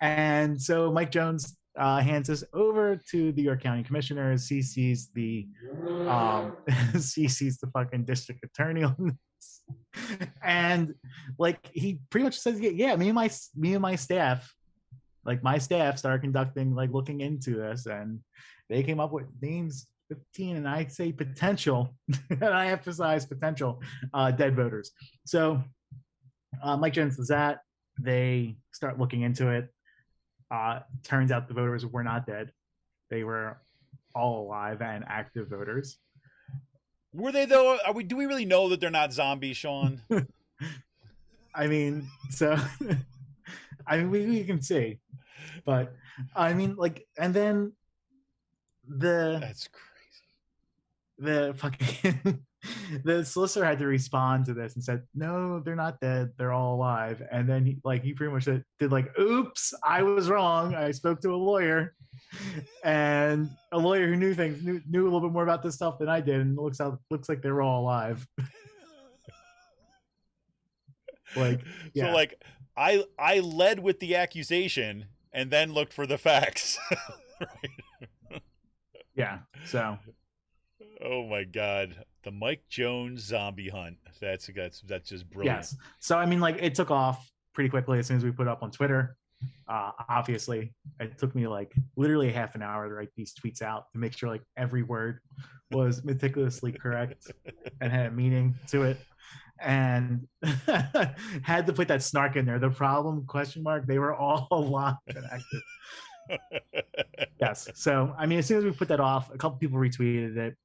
And so Mike Jones hands this over to the York County Commissioner, CC's the fucking district attorney on this, and he pretty much says, yeah, me and my staff, my staff started conducting, looking into this, and they came up with names 15, and I'd say potential, and I emphasize potential, dead voters. So Mike Jones does that. They start looking into it. Turns out the voters were not dead. They were all alive and active voters. Were they, though? Do we really know that they're not zombies, Sean? I mean, so... we can see, but and then that's crazy. The fucking the solicitor had to respond to this and said, no, they're not dead, they're all alive. And then he pretty much did oops, I was wrong. I spoke to a lawyer, and a lawyer who knew a little bit more about this stuff than I did, and looks like they were all alive. Yeah. So I led with the accusation and then looked for the facts. Right? Yeah. So. Oh my God, the Mike Jones zombie hunt. That's just brilliant. Yes. So it took off pretty quickly as soon as we put it up on Twitter. Obviously, it took me literally half an hour to write these tweets out to make sure every word was meticulously correct and had a meaning to it. And had to put that snark in there. The problem, ? They were all alive and active. Yes. So, as soon as we put that off, a couple people retweeted it,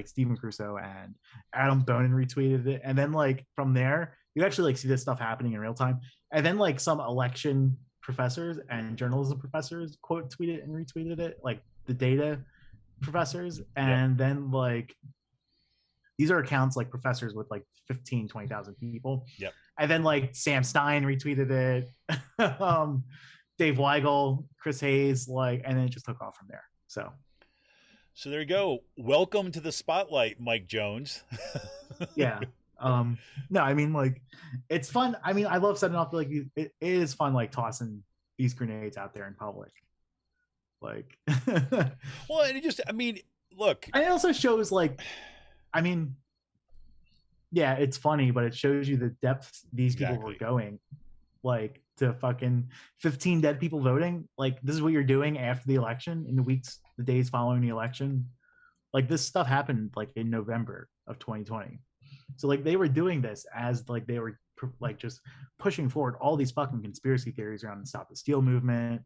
Stephen Crusoe and Adam Bonin retweeted it. And then, from there, you actually, see this stuff happening in real time. And then, some election professors and journalism professors quote tweeted and retweeted it, the data professors. And then, these are accounts professors with 15, 20,000 people. Yep. And then Sam Stein retweeted it, Dave Weigel, Chris Hayes, and then it just took off from there. So there you go. Welcome to the spotlight, Mike Jones. Yeah. No, I mean, like, it's fun. I mean, I love setting off, like, it is fun, like, tossing these grenades out there in public. Like, and Well, and it just, I mean, look, it also shows, like, I mean, yeah, it's funny, but it shows you the depths these people were Exactly. going, like, to fucking 15 dead people voting. Like, this is what you're doing after the election, in the days following the election. Like, this stuff happened, like, in November of 2020. So, like, they were doing this as, like, they were, like, just pushing forward all these fucking conspiracy theories around the Stop the Steal movement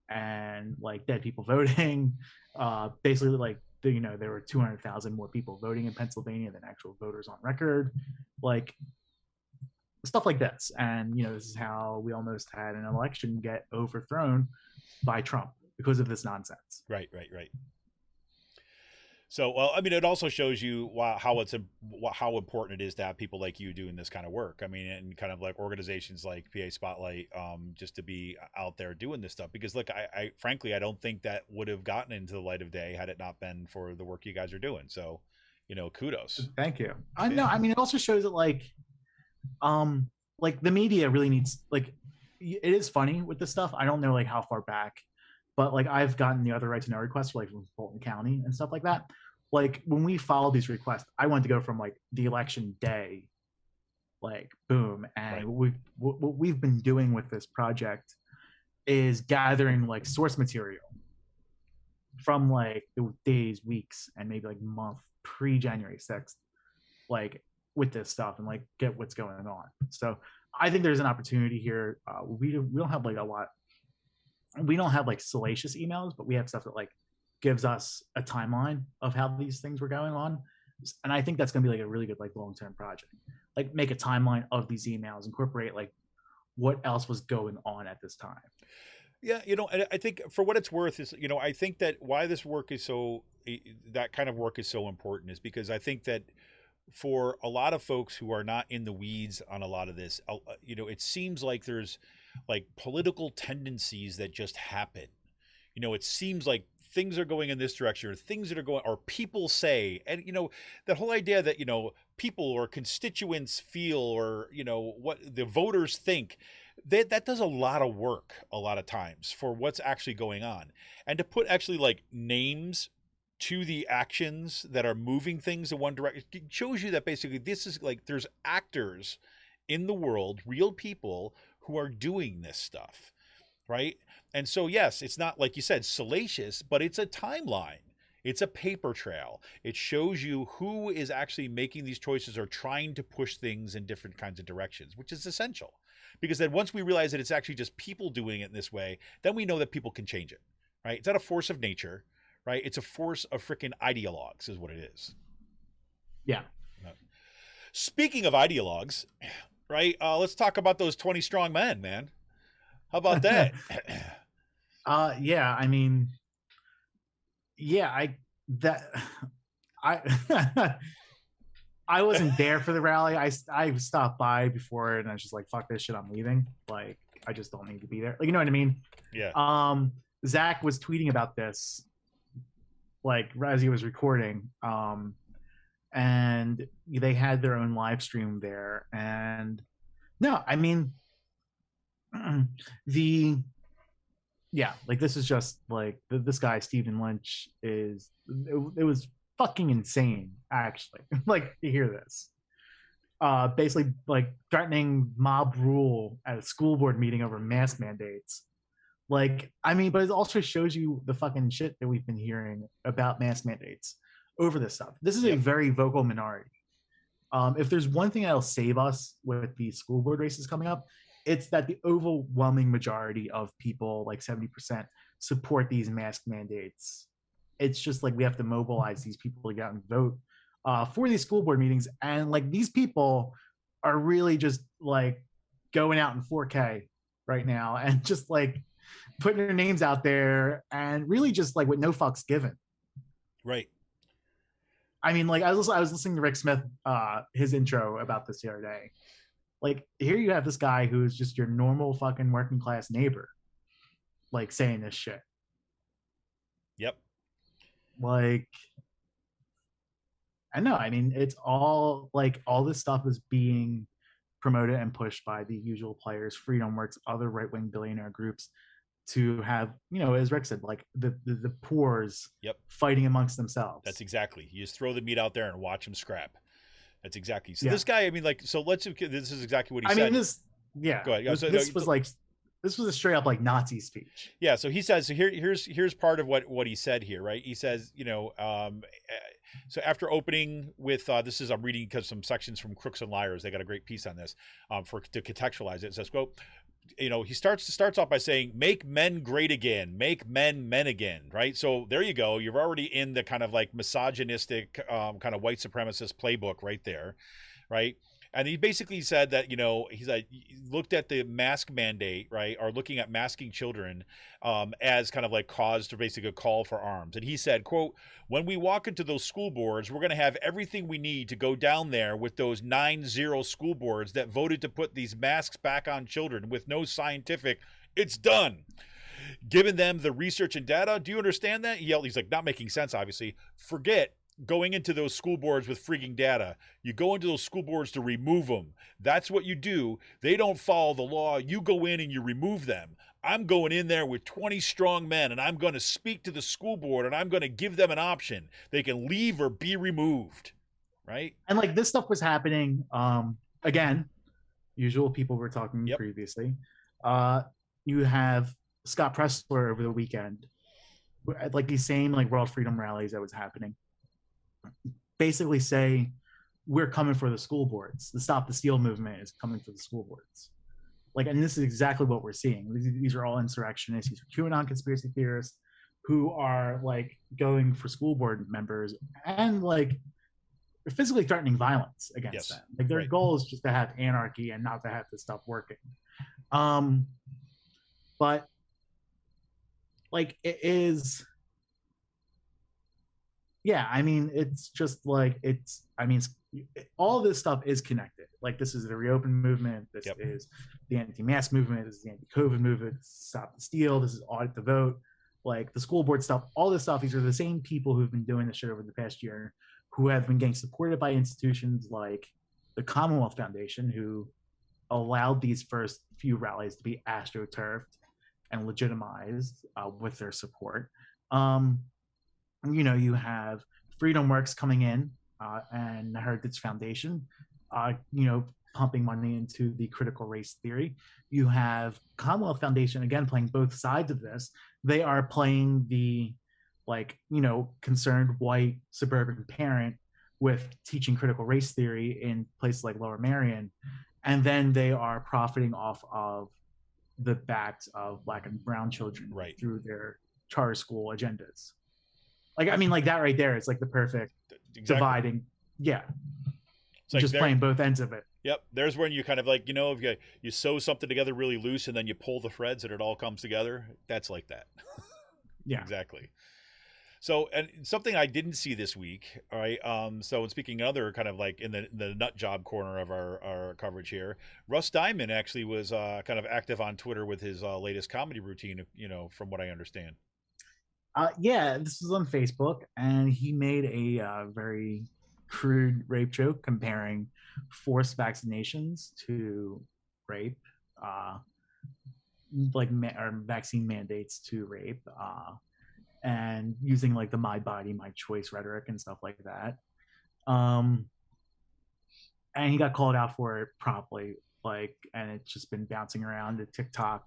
and, like, dead people voting. Basically, like, there were 200,000 more people voting in Pennsylvania than actual voters on record. Like, stuff like this. And, this is how we almost had an election get overthrown by Trump because of this nonsense. right. So, well, I mean, it also shows you how important it is to have people like you doing this kind of work. I mean, and kind of like organizations like PA Spotlight, just to be out there doing this stuff. Because, look, I frankly, I don't think that would have gotten into the light of day had it not been for the work you guys are doing. So, kudos. Thank you. I know. I mean, it also shows that, like the media really needs, like, it is funny with this stuff. I don't know, like, how far back, but, like, I've gotten the other right to know requests, like, from Fulton County and stuff like that. Like, when we followed these requests, I wanted to go from, like, the election day, like, boom. And Right. what we've been doing with this project is gathering, like, source material from, like, the days, weeks, and maybe, like, month pre-January 6th, like, with this stuff, and, like, get what's going on. So I think there's an opportunity here. We don't have, like, a lot. We don't have, like, salacious emails, but we have stuff that, like, gives us a timeline of how these things were going on. And I think that's going to be, like, a really good, like, long-term project. Like, make a timeline of these emails, incorporate, like, what else was going on at this time. Yeah, and I think for what it's worth is, I think that why this work is that kind of work is so important is because I think that for a lot of folks who are not in the weeds on a lot of this, it seems like there's like political tendencies that just happen. It seems like things are going in this direction, or things that are going, or people say, and that whole idea that people or constituents feel, or what the voters think. That does a lot of work a lot of times for what's actually going on, and to put actually like names to the actions that are moving things in one direction shows you that basically this is like there's actors in the world, real people who are doing this stuff, right? And so, yes, it's not, like you said, salacious, but it's a timeline. It's a paper trail. It shows you who is actually making these choices or trying to push things in different kinds of directions, which is essential. Because then once we realize that it's actually just people doing it in this way, then we know that people can change it, right? It's not a force of nature, right? It's a force of freaking ideologues is what it is. Yeah. Speaking of ideologues, right? Let's talk about those 20 strong men, man. How about that? Yeah, I mean, yeah, I I wasn't there for the rally. I stopped by before and I was just like, fuck this shit, I'm leaving. Like, I just don't need to be there. Like, you know what I mean? Yeah. Zach was tweeting about this, like, as he was recording. And they had their own live stream there. And no, I mean, like, this is just like this guy Stephen Lynch it was fucking insane, actually. Like, to hear this, basically, like, threatening mob rule at a school board meeting over mask mandates. Like, I mean, but it also shows you the fucking shit that we've been hearing about mask mandates over this stuff. This is a very vocal minority. If there's one thing that'll save us with the school board races coming up, it's that the overwhelming majority of people, like 70%, support these mask mandates. It's just like we have to mobilize these people to get out and vote for these school board meetings. And, like, these people are really just, like, going out in 4K right now and just, like, putting their names out there and really just, like, with no fucks given. Right. I mean, like, I was listening to Rick Smith, his intro about this the other day. Like, here you have this guy who is just your normal fucking working class neighbor, like, saying this shit. Yep. Like, I know. I mean, it's all like all this stuff is being promoted and pushed by the usual players, Freedom Works, other right wing billionaire groups, to have, as Rick said, like the poors Yep. fighting amongst themselves. That's exactly. You just throw the meat out there and watch them scrap. That's exactly. So Yeah. this guy, I mean, like, so let's. This is exactly what he I said. mean, this. Yeah. Go ahead. This was a straight up like Nazi speech. Yeah. So he says. So here's part of what he said here. Right. He says, so after opening with this is I'm reading because some sections from Crooks and Liars. They got a great piece on this to contextualize it. It says, quote, he starts off by saying, make men great again, make men again, right? So there you go. You're already in the kind of like misogynistic kind of white supremacist playbook right there, right? And he basically said that, he's like, looked at the mask mandate, right, or looking at masking children as kind of like cause to basically a call for arms. And he said, quote, when we walk into those school boards, we're going to have everything we need to go down there with those 9-0 school boards that voted to put these masks back on children with no scientific, it's done. Given them the research and data. Do you understand that? He's like, not making sense, obviously. Forget going into those school boards with freaking data. You go into those school boards to remove them. That's what you do. They don't follow the law. You go in and you remove them. I'm going in there with 20 strong men, and I'm going to speak to the school board, and I'm going to give them an option. They can leave or be removed, right? And like this stuff was happening, again, usual people were talking Yep. previously. You have Scott Pressler over the weekend, like these same like World Freedom rallies that was happening, basically say, we're coming for the school boards. The Stop the Steal movement is coming for the school boards. Like, and this is exactly what we're seeing. These are all insurrectionists. These are QAnon conspiracy theorists who are like going for school board members and like physically threatening violence against them. Like their goal is just to have anarchy and not to have this stuff working. But like it is, yeah, I mean, it's just like, all this stuff is connected. Like this is the Reopen movement. This is the anti-mask movement. This is the anti-COVID movement. This is Stop the Steal. This is Audit the Vote. Like the school board stuff, all this stuff. These are the same people who've been doing this shit over the past year, who have been getting supported by institutions like the Commonwealth Foundation, who allowed these first few rallies to be astroturfed and legitimized with their support. You have Freedom Works coming in and the Heritage Foundation, pumping money into the critical race theory. You have Commonwealth Foundation, again, playing both sides of this. They are playing the, concerned white suburban parent with teaching critical race theory in places like Lower Merion. And then they are profiting off of the backs of Black and brown children through their charter school agendas. Like, I mean, like that right there is like the perfect dividing. Yeah. It's like just playing both ends of it. Yep. There's when you kind of like, if you sew something together really loose and then you pull the threads and it all comes together. That's like that. Yeah. Exactly. So, and something I didn't see this week, all right. So speaking other kind of like in the nut job corner of our coverage here, Russ Diamond actually was kind of active on Twitter with his latest comedy routine, from what I understand. Yeah, this was on Facebook, and he made a very crude rape joke comparing forced vaccinations to rape, or vaccine mandates to rape, and using like the "my body, my choice" rhetoric and stuff like that. And he got called out for it promptly, and it's just been bouncing around to TikTok.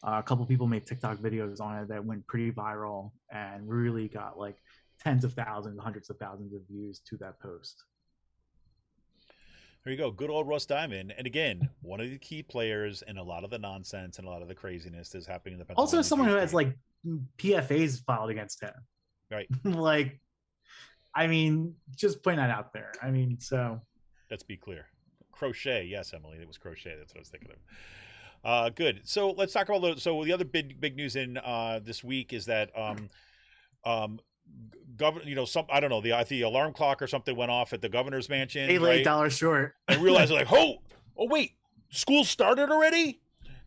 A couple people made TikTok videos on it that went pretty viral and really got like tens of thousands, hundreds of thousands of views to that post. There you go. Good old Russ Diamond. And again, one of the key players in a lot of the nonsense and a lot of the craziness that's happening in the Pennsylvania Also, someone who has community. like PFAs filed against him. Right. Like, I mean, just putting that out there. I mean, so. Let's be clear. Crochet. Yes, Emily. It was Crochet. That's what I was thinking of. Good. So let's talk about the other big news in this week is that governor, I don't know, the alarm clock or something went off at the governor's mansion. $8 short. And realized like, oh wait, school started already?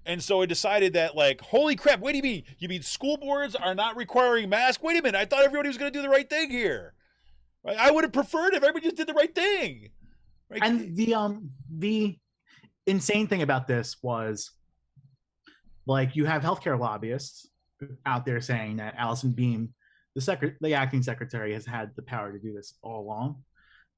And so I decided that like, holy crap, what do you mean? You mean school boards are not requiring masks? Wait a minute, I thought everybody was going to do the right thing here. Right? I would have preferred if everybody just did the right thing. Right? And the insane thing about this was, like, you have healthcare lobbyists out there saying that Allison Beam, the acting secretary, has had the power to do this all along.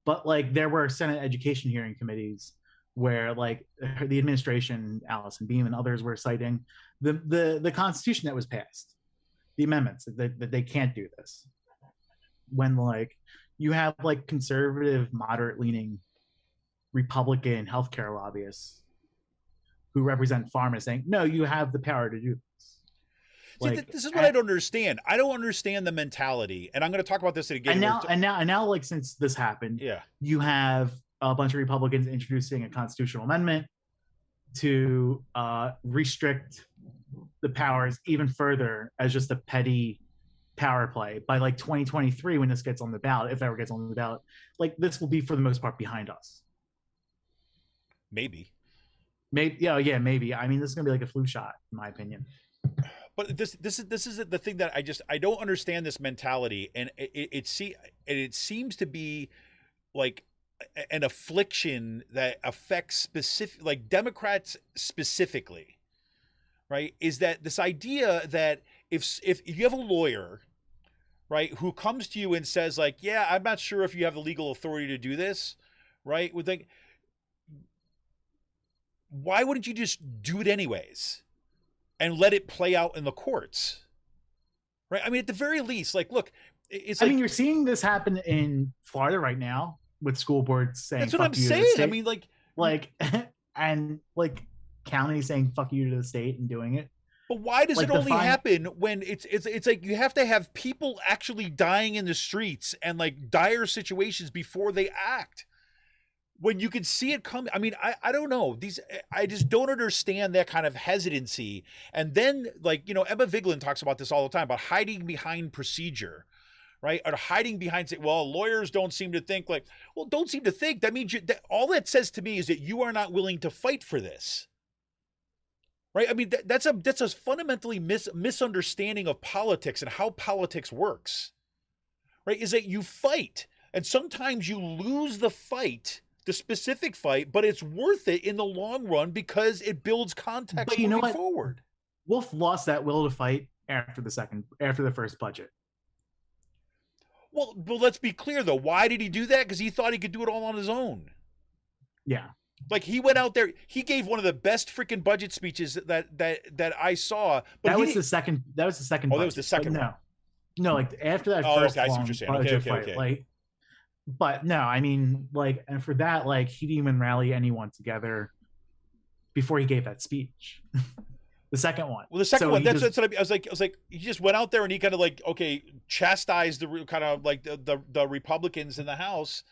But like, there were Senate Education hearing committees where, like, the administration, Allison Beam, and others were citing the Constitution that was passed, the amendments that they can't do this. When, like, you have, like, conservative, moderate-leaning Republican healthcare lobbyists who represent pharma saying, no, you have the power to do this. See, this is what I don't understand. I don't understand the mentality, and I'm going to talk about this again. And now, like, since this happened, yeah, you have a bunch of Republicans introducing a constitutional amendment to restrict the powers even further as just a petty power play. By like 2023, when this gets on the ballot, if it ever gets on the ballot, like, this will be for the most part behind us. Maybe. Yeah, maybe. I mean, this is gonna be like a flu shot, in my opinion. But this is the thing that I don't understand this mentality, and it seems to be like an affliction that affects specific, like, Democrats specifically, right? Is that this idea that if you have a lawyer, right, who comes to you and says, like, yeah, I'm not sure if you have the legal authority to do this, right? With, like, why wouldn't you just do it anyways and let it play out in the courts, right? I mean, at the very least, like, look, it's. I mean, you're seeing this happen in Florida right now with school boards saying. That's what I'm saying. I mean, like, and like counties saying "fuck you" to the state and doing it. But why does it only happen when it's like you have to have people actually dying in the streets and, like, dire situations before they act? When you can see it coming. I mean, I don't know. I just don't understand that kind of hesitancy. And then, like, you know, Emma Vigeland talks about this all the time, about hiding behind procedure, right? Or hiding behind, well, lawyers don't seem to think, like, well, don't seem to think. That means all that says to me is that you are not willing to fight for this. Right? I mean, that's a fundamentally misunderstanding of politics and how politics works. Right? Is that you fight, and sometimes you lose the fight, the specific fight, but it's worth it in the long run because it builds context moving forward. Wolf lost that will to fight after the first budget. Well, let's be clear though. Why did he do that? Because he thought he could do it all on his own. Yeah. Like, he went out there, he gave one of the best freaking budget speeches that I saw. But that was the second. Oh, budget, that was the second one. No, like, after that first I see what you're saying. Budget fight, like, but no, I mean, like, and for that, like, he didn't even rally anyone together before he gave that speech. The second one. Well, the second one, that's what I was like, he just went out there and he kind of, like, okay, chastised the kind of, like, the Republicans in the House,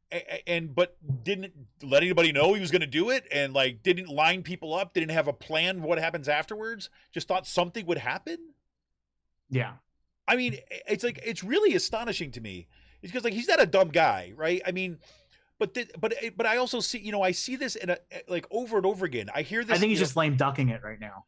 but didn't let anybody know he was going to do it, and, like, didn't line people up, didn't have a plan for what happens afterwards, just thought something would happen. Yeah. I mean, it's like, it's really astonishing to me. It's because, like, he's not a dumb guy, right? I mean, but I also see, you know, I see this like, over and over again. I hear this. I think he's just lame ducking it right now.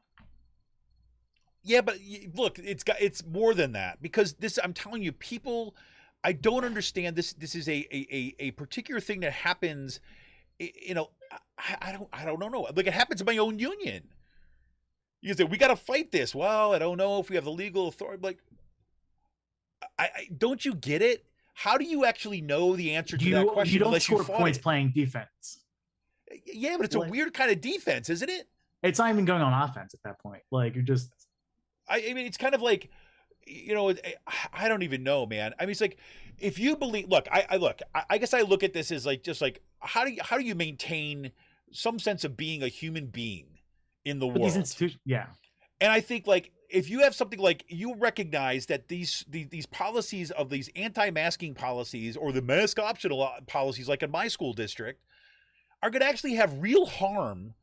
Yeah, but look, it's more than that, because this, I'm telling you, people, I don't understand this. This is a particular thing that happens. You know, I don't know. Like, it happens in my own union. You say, we got to fight this. Well, I don't know if we have the legal authority. Like, I don't you get it? How do you actually know the answer to that question? You don't score points playing defense. Yeah, but it's a weird kind of defense, isn't it? It's not even going on offense at that point. Like, you're just. I mean, it's kind of like, you know, I don't even know, man. I mean, it's like, if you believe, look, I guess I look at this as, like, just like, how do you maintain some sense of being a human being in the world? These institutions, yeah. And I think, like, if you have something like, you recognize that these policies of these anti-masking policies, or the mask optional policies, like in my school district, are going to actually have real harm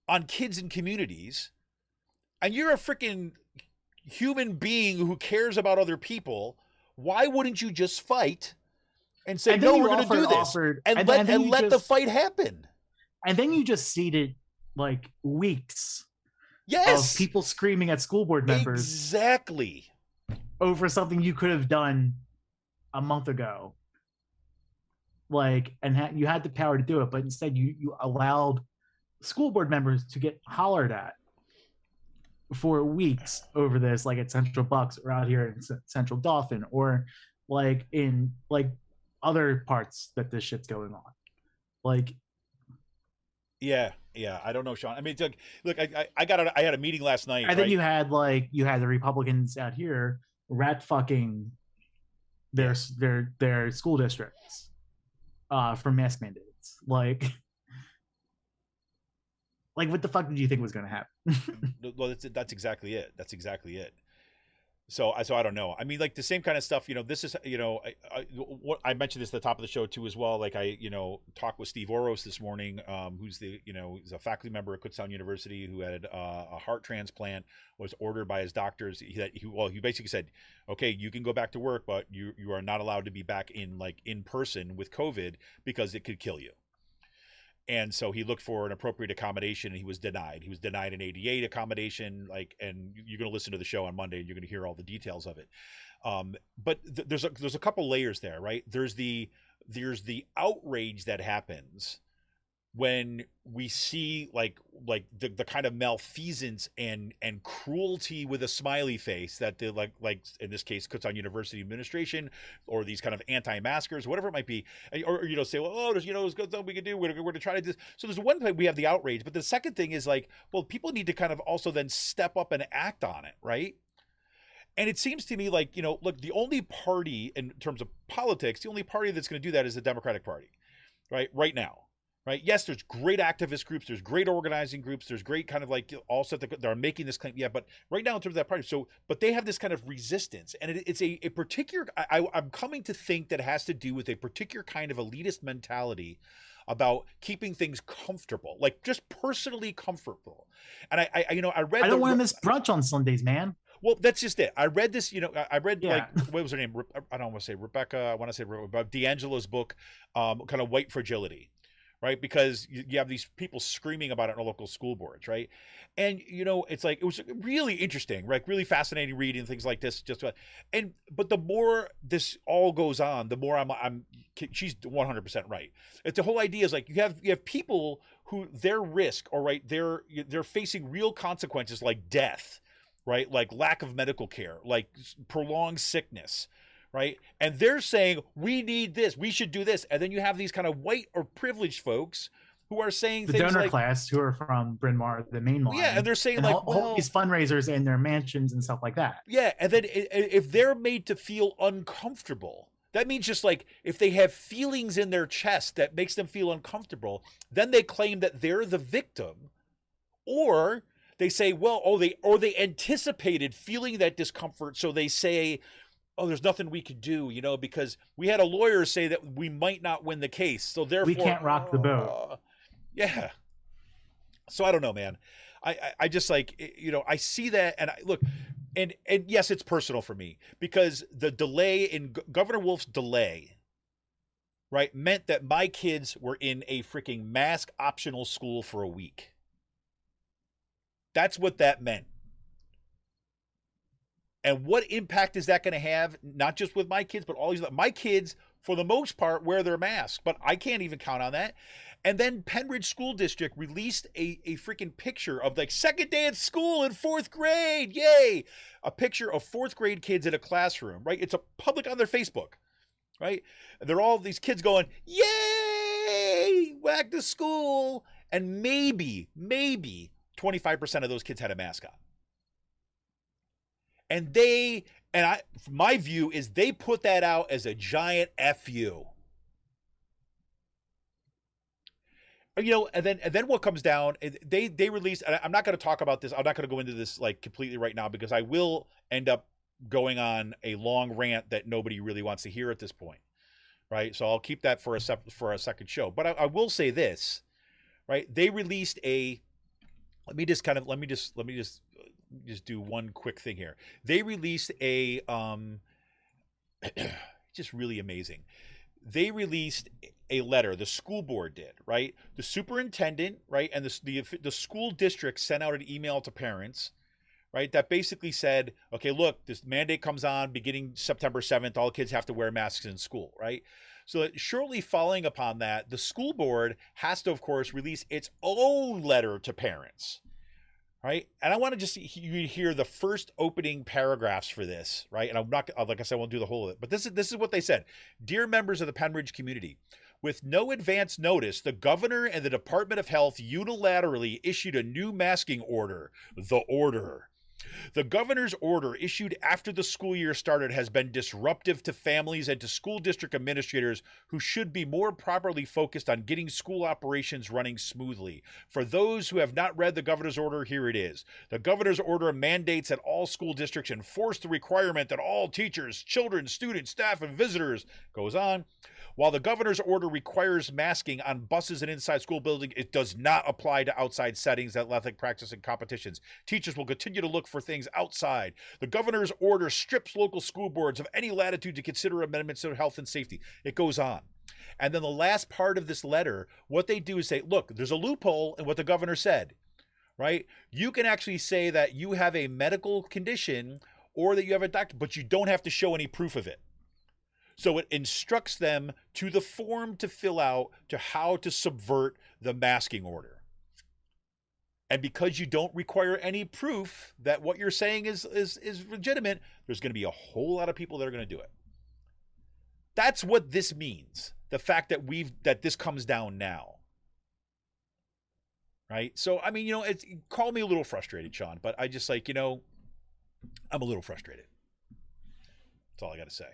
on kids and communities, and you're a freaking human being who cares about other people, why wouldn't you just fight and say, no, we're going to do this, and let the fight happen? And then you just seated, like, weeks. Yes. Of people screaming at school board members. Exactly. Over something you could have done a month ago. like, and you had the power to do it, but instead you allowed school board members to get hollered at for weeks over this, like at Central Bucks or out here in Central Dauphin, or like in like other parts that this shit's going on. Like, yeah, I don't know, Sean. I mean, look, I had a meeting last night. And then you had the Republicans out here rat fucking their school districts for mask mandates. Like what the fuck did you think was going to happen? Well, that's exactly it. That's exactly it. So I don't know. I mean, like the same kind of stuff. This is I mentioned this at the top of the show too as well. Like I talked with Steve Oros this morning, who's he's a faculty member at Kutztown University who had a heart transplant, was ordered by his doctors. He basically said, okay, you can go back to work, but you are not allowed to be back in person with COVID because it could kill you. And so he looked for an appropriate accommodation, and he was denied. He was denied an 88 accommodation. And you're going to listen to the show on Monday, and you're going to hear all the details of it. But there's a couple layers there, right? There's the outrage that happens when we see like the kind of malfeasance and cruelty with a smiley face that the like in this case Kutztown University administration or these kind of anti-maskers, whatever it might be, or say, well, oh, there's there's good stuff we can do. We're going to try to do this. So there's one thing, we have the outrage, but the second thing is like, well, people need to kind of also then step up and act on it, right? And it seems to me like, look, the only party in terms of politics, the only party that's going to do that is the Democratic Party, right now. Right. Yes, there's great activist groups. There's great organizing groups. There's great kind of like all set that are making this claim. Yeah, but right now in terms of that party, but they have this kind of resistance, and it's a particular. I'm coming to think that it has to do with a particular kind of elitist mentality about keeping things comfortable, like just personally comfortable. And I read. I don't want to miss brunch on Sundays, man. Well, that's just it. I read this, I read like, what was her name? I don't want to say Rebecca. I want to say D'Angelo's book, kind of White Fragility. Right, because you have these people screaming about it in local school boards, right? And it's like, it was really interesting, right? Really fascinating reading things like this. But the more this all goes on, the more she's 100% right. It's the whole idea is like you have people who their risk, or right, they're facing real consequences like death, right? Like lack of medical care, like prolonged sickness. Right. And they're saying, we need this, we should do this. And then you have these kind of white or privileged folks who are saying the things donor like, class who are from Bryn Mawr, the main line. Yeah. And they're saying and like, all these fundraisers in their mansions and stuff like that. Yeah. And then if they're made to feel uncomfortable, that means just like if they have feelings in their chest that makes them feel uncomfortable, then they claim that they're the victim. Or they say, well, they anticipated feeling that discomfort. So they say, oh, there's nothing we could do, because we had a lawyer say that we might not win the case. So therefore we can't rock the boat. Yeah. So I don't know, man. I just like, I see that, and look, and yes, it's personal for me because the delay in Governor Wolf's delay, right, meant that my kids were in a freaking mask optional school for a week. That's what that meant. And what impact is that going to have, not just with my kids, but all these, my kids, for the most part, wear their masks, but I can't even count on that. And then Pennridge School District released a freaking picture of like second day at school in 4th grade. Yay. A picture of 4th grade kids in a classroom, right? It's a public on their Facebook, right? They're all these kids going, yay, back to school. And maybe 25% of those kids had a mask on. And my view is they put that out as a giant FU. And then what comes down, they released, and I'm not going to talk about this. I'm not going to go into this like completely right now because I will end up going on a long rant that nobody really wants to hear at this point. Right. So I'll keep that for a second show. But I will say this, right? They released let me just do one quick thing here. They released a just really amazing. They released a letter, the school board did, right? The superintendent, right, and the school district sent out an email to parents, right, that basically said, okay, look, this mandate comes on beginning September 7th. All kids have to wear masks in school, right? So that shortly following upon that, the school board has to, of course, release its own letter to parents, right? And I want to just you hear the first opening paragraphs for this, right? And I'm not, like I said, I won't do the whole of it, but this is what they said. Dear members of the Pennridge community, with no advance notice, the governor and the Department of Health unilaterally issued a new masking order. The order. The governor's order issued after the school year started has been disruptive to families and to school district administrators who should be more properly focused on getting school operations running smoothly. For those who have not read the governor's order, here it is. The governor's order mandates that all school districts enforce the requirement that all teachers, children, students, staff, and visitors, goes on. While the governor's order requires masking on buses and inside school buildings, it does not apply to outside settings, athletic practice, and competitions. Teachers will continue to look for things outside. The governor's order strips local school boards of any latitude to consider amendments to health and safety. It goes on. And then the last part of this letter, what they do is say, look, there's a loophole in what the governor said, right? You can actually say that you have a medical condition or that you have a doctor, but you don't have to show any proof of it. So it instructs them to the form to fill out to how to subvert the masking order. And because you don't require any proof that what you're saying is legitimate, there's going to be a whole lot of people that are going to do it. That's what this means. The fact that this comes down now. Right? So, I mean, call me a little frustrated, Sean, but I just I'm a little frustrated. That's all I got to say.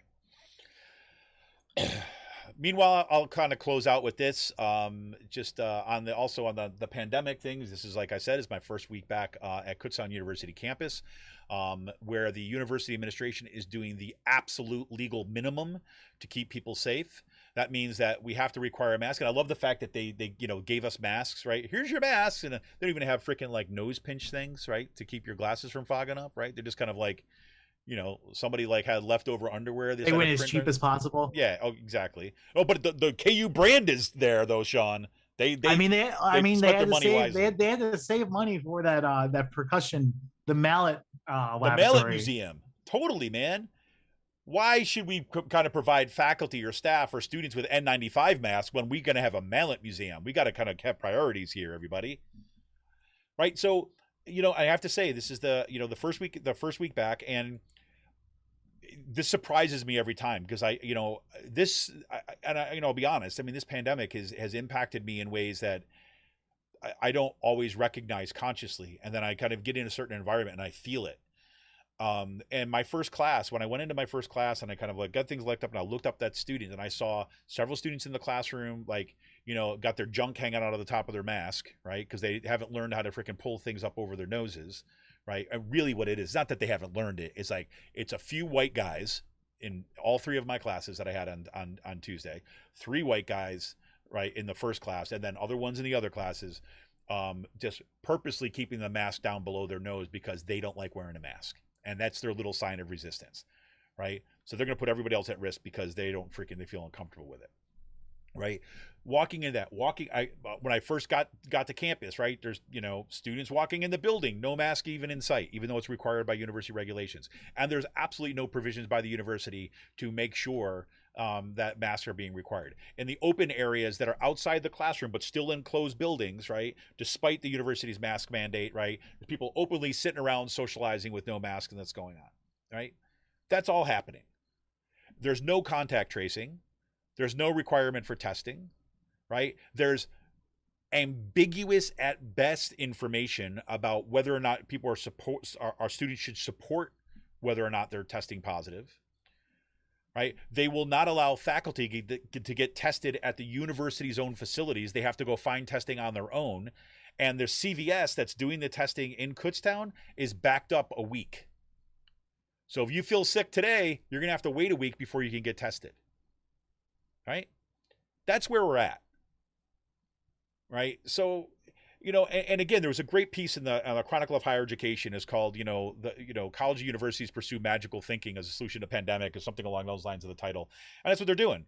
Meanwhile, I'll kind of close out with this. On the pandemic things. This is, like I said, is my first week back at Kutztown University campus, where the university administration is doing the absolute legal minimum to keep people safe. That means that we have to require a mask, and I love the fact that they gave us masks. Right, here's your masks, and they don't even have freaking like nose pinch things, right, to keep your glasses from fogging up. Right, they're just kind of like, somebody like had leftover underwear. They went as cheap as possible. Yeah. Oh, exactly. Oh, but the KU brand is there though, Sean. They had to save money for that percussion, the mallet laboratory. The mallet museum. Totally, man. Why should we kind of provide faculty or staff or students with N95 masks when we're going to have a mallet museum? We got to kind of have priorities here, everybody. Right. So, I have to say, this is the first week back, and this surprises me every time because I'll be honest. I mean, this pandemic has impacted me in ways that I don't always recognize consciously. And then I kind of get in a certain environment and I feel it. And my first class, when I went into my first class and I kind of like got things looked up and I looked up that student and I saw several students in the classroom, got their junk hanging out of the top of their mask, right? Because they haven't learned how to freaking pull things up over their noses, right? And really what it is, not that they haven't learned it. It's like, it's a few white guys in all three of my classes that I had on Tuesday, 3 white guys, right, in the first class, and then other ones in the other classes, just purposely keeping the mask down below their nose because they don't like wearing a mask. And that's their little sign of resistance, right? So they're going to put everybody else at risk because they feel uncomfortable with it, right? When I first got to campus, right, there's, students walking in the building, no mask even in sight, even though it's required by university regulations. And there's absolutely no provisions by the university to make sure that masks are being required. In the open areas that are outside the classroom, but still in closed buildings, right, despite the university's mask mandate, right, there's people openly sitting around socializing with no mask, and that's going on, right? That's all happening. There's no contact tracing. There's no requirement for testing, right? There's ambiguous at best information about whether or not people our students should support whether or not they're testing positive. Right? They will not allow faculty to get tested at the university's own facilities. They have to go find testing on their own. And their CVS that's doing the testing in Kutztown is backed up a week. So if you feel sick today, you're going to have to wait a week before you can get tested. Right? That's where we're at. Right? So, and again, there was a great piece in the Chronicle of Higher Education. Is called, college and universities pursue magical thinking as a solution to pandemic, or something along those lines of the title. And that's what they're doing,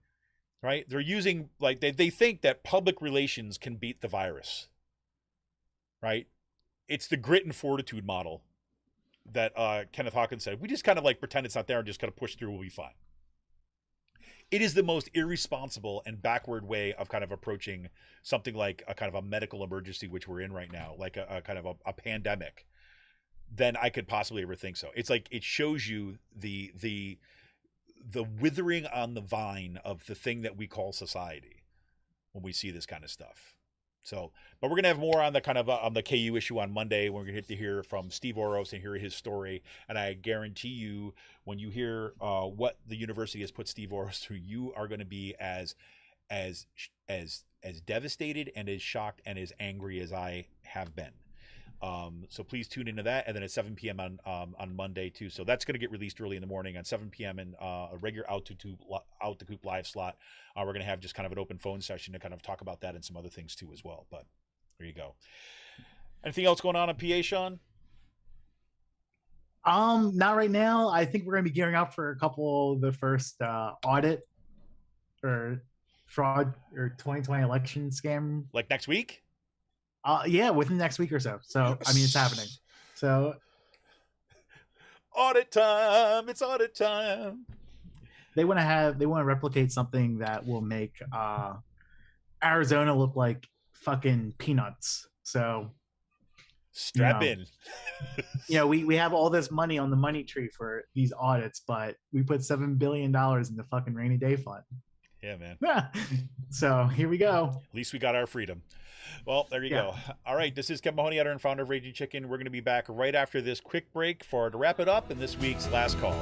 right? They're using, they think that public relations can beat the virus, right? It's the grit and fortitude model that Kenneth Hawkins said. We just kind of pretend it's not there and just kind of push through, we'll be fine. it is the most irresponsible and backward way of kind of approaching something like a kind of a medical emergency, which we're in right now, like a kind of a pandemic, than I could possibly ever think so. It's like, it shows you the withering on the vine of the thing that we call society when we see this kind of stuff. So, but we're going to have more on the kind of on the KU issue on Monday. We're going to get to hear from Steve Oros and hear his story. And I guarantee you, when you hear what the university has put Steve Oros through, you are going to be as devastated and as shocked and as angry as I have been. So please tune into that. And then at 7 p.m. on Monday too. So that's going to get released early in the morning on 7 p.m. in a regular Out the Coop live slot. We're going to have just kind of an open phone session to kind of talk about that and some other things too as well. But there you go. Anything else going on in PA, Sean? Not right now. I think we're going to be gearing up for a couple of the first audit or fraud or 2020 election scam. Like next week? Yeah, within the next week or so. So, I mean, it's happening. So, audit time. It's audit time. They want to replicate something that will make Arizona look like fucking peanuts. So, strap in. We have all this money on the money tree for these audits, but we put $7 billion in the fucking rainy day fund. Yeah, man. So here we go. At least we got our freedom. Well, there you go. All right, this is Kevin Mahoney, editor and founder of Raging Chicken. We're going to be back right after this quick break to wrap it up in this week's Last Call.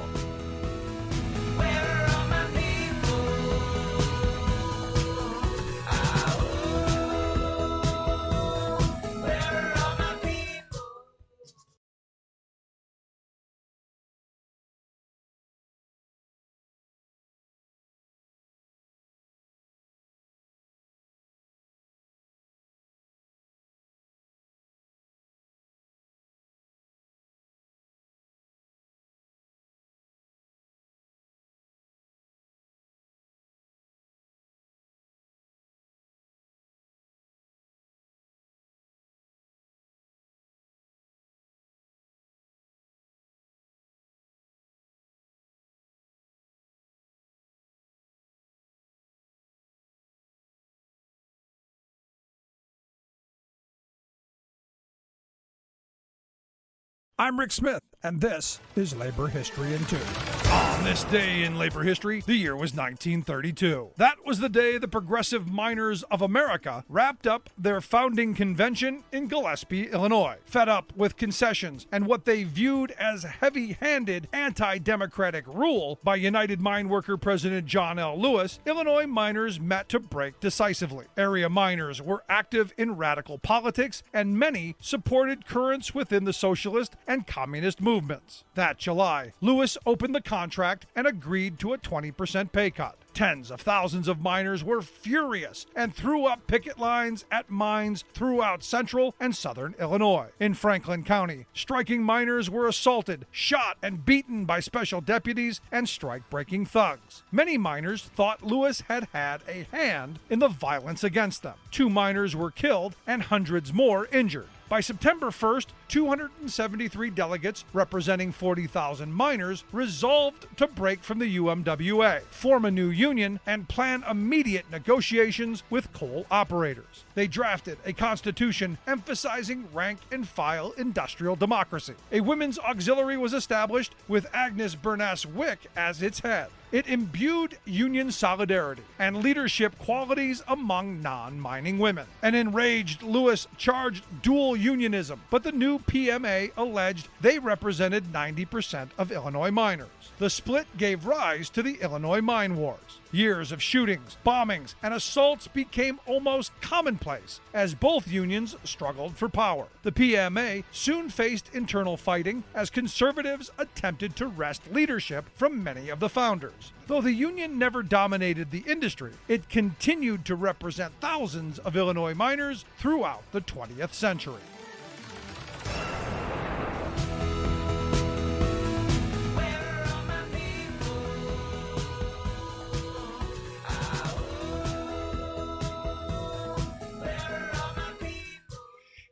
I'm Rick Smith, and this is Labor History in 2. On this day in labor history, the year was 1932. That was the day the Progressive Miners of America wrapped up their founding convention in Gillespie, Illinois. Fed up with concessions and what they viewed as heavy-handed anti-democratic rule by United Mine Worker President John L. Lewis, Illinois miners met to break decisively. Area miners were active in radical politics, and many supported currents within the socialist and communist movements. That July, Lewis opened the contract and agreed to a 20% pay cut. Tens of thousands of miners were furious and threw up picket lines at mines throughout central and southern Illinois. In Franklin County, striking miners were assaulted, shot, and beaten by special deputies and strike-breaking thugs. Many miners thought Lewis had had a hand in the violence against them. 2 miners were killed and hundreds more injured. By September 1st, 273 delegates representing 40,000 miners resolved to break from the UMWA, form a new union, and plan immediate negotiations with coal operators. They drafted a constitution emphasizing rank-and-file industrial democracy. A women's auxiliary was established with Agnes Bernass Wick as its head. It imbued union solidarity and leadership qualities among non-mining women. An enraged Lewis charged dual unionism, but the new PMA alleged they represented 90% of Illinois miners. The split gave rise to the Illinois Mine Wars. Years of shootings, bombings, and assaults became almost commonplace as both unions struggled for power. The PMA soon faced internal fighting as conservatives attempted to wrest leadership from many of the founders. Though the union never dominated the industry, it continued to represent thousands of Illinois miners throughout the 20th century.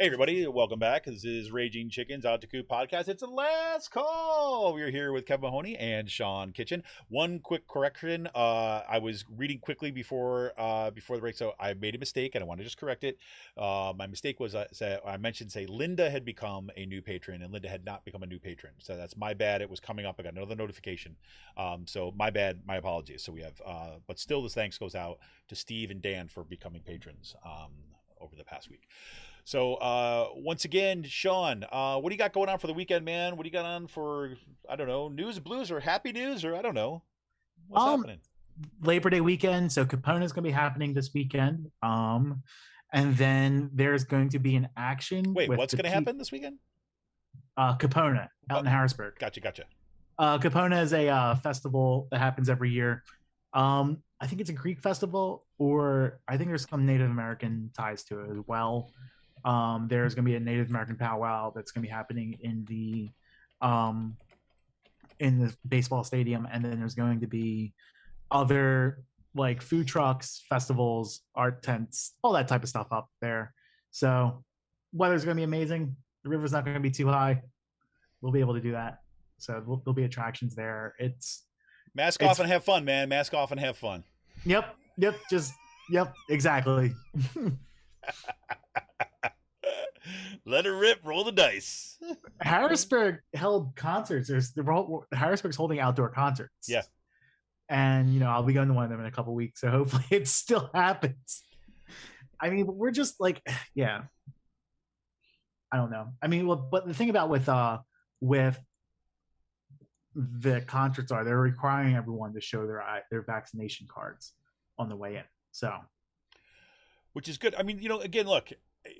Hey everybody, welcome back. This is Raging Chickens Out to Coop podcast. It's the last call. We're here with Kevin Mahoney and Sean Kitchen. One quick correction. I was reading quickly before the break, so I made a mistake and I want to just correct it. My mistake was I mentioned Linda had become a new patron, and Linda had not become a new patron. So that's my bad. It was coming up. I got another notification. So my bad. My apologies. So we have, but still, this thanks goes out to Steve and Dan for becoming patrons over the past week. So once again, Sean, what do you got going on for the weekend, man? What do you got on for, I don't know, news, blues, or happy news, or I don't know. What's happening? Labor Day weekend. So Capone is going to be happening this weekend. And then there's going to be an action. Wait, what's going to happen this weekend? Capone out in Harrisburg. Gotcha. Capone is a festival that happens every year. I think it's a Greek festival, or I think there's some Native American ties to it as well. There's going to be a Native American powwow that's going to be happening in the baseball stadium, and then there's going to be other like food trucks, festivals, art tents, all that type of stuff up there. So weather's going to be amazing. The river's not going to be too high. We'll be able to do that. So there'll be attractions there. Mask off and have fun, man. Mask off and have fun. Yep. Exactly. Let it rip. Roll the dice. Harrisburg held concerts. Harrisburg's holding outdoor concerts. Yeah. And I'll be going to one of them in a couple weeks, so hopefully it still happens. I mean, we're just like, yeah. I don't know. I mean, but the thing about with the concerts they're requiring everyone to show their vaccination cards on the way in. So, which is good. I mean, again, look.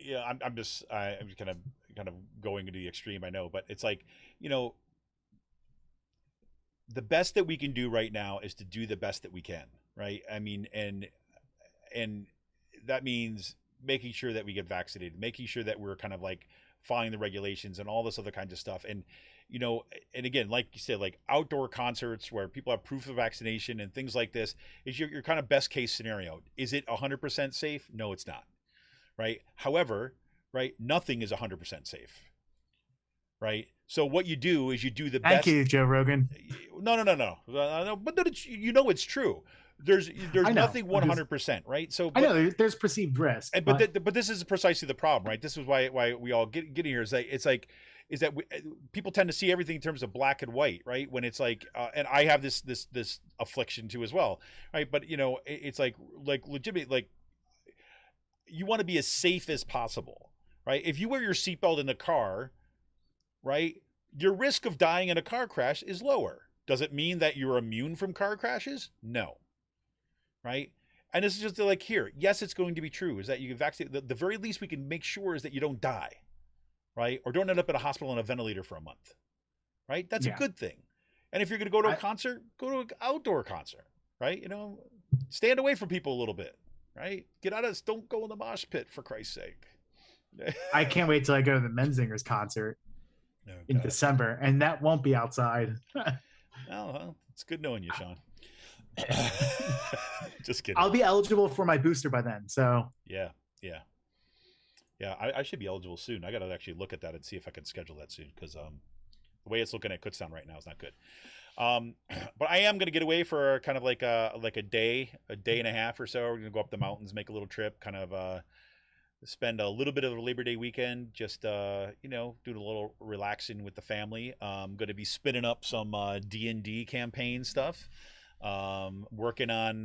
Yeah, I'm just kind of going to the extreme, I know, but it's like, the best that we can do right now is to do the best that we can, right? I mean, and that means making sure that we get vaccinated, making sure that we're kind of like following the regulations and all this other kinds of stuff. And and again, like you said, like outdoor concerts where people have proof of vaccination and things like this is your kind of best case scenario. Is it 100% safe? No, it's not. Right. However, right, nothing is 100% safe. Right. So what you do is you do the best. Thank you, Joe Rogan. No. But it's true. There's nothing 100%, right? So I know there's perceived risk, but this is precisely the problem, right? This is why we all get here. Is that people tend to see everything in terms of black and white, right? When it's like, and I have this affliction too as well, right? But it's like legitimate, like. You want to be as safe as possible, right? If you wear your seatbelt in the car, right, your risk of dying in a car crash is lower. Does it mean that you're immune from car crashes? No. Right? And this is just like here. Yes, it's going to be true. Is that you can vaccinate. The very least we can make sure is that you don't die, right? Or don't end up in a hospital on a ventilator for a month, right? That's a good thing. And if you're going to go to a concert, go to an outdoor concert, right? Stand away from people a little bit. Right? Get out of don't go in the mosh pit, for Christ's sake. I can't wait till I go to the Menzingers concert in December, and that won't be outside. Well, it's good knowing you, Sean. Just kidding. I'll be eligible for my booster by then. So yeah. I should be eligible soon. I got to actually look at that and see if I can schedule that soon, because the way it's looking at Kutztown right now is not good. But I am going to get away for kind of like a day and a half or so. We're going to go up the mountains, make a little trip, kind of spend a little bit of a Labor Day weekend, just doing a little relaxing with the family. I'm going to be spinning up some D&D campaign stuff, working on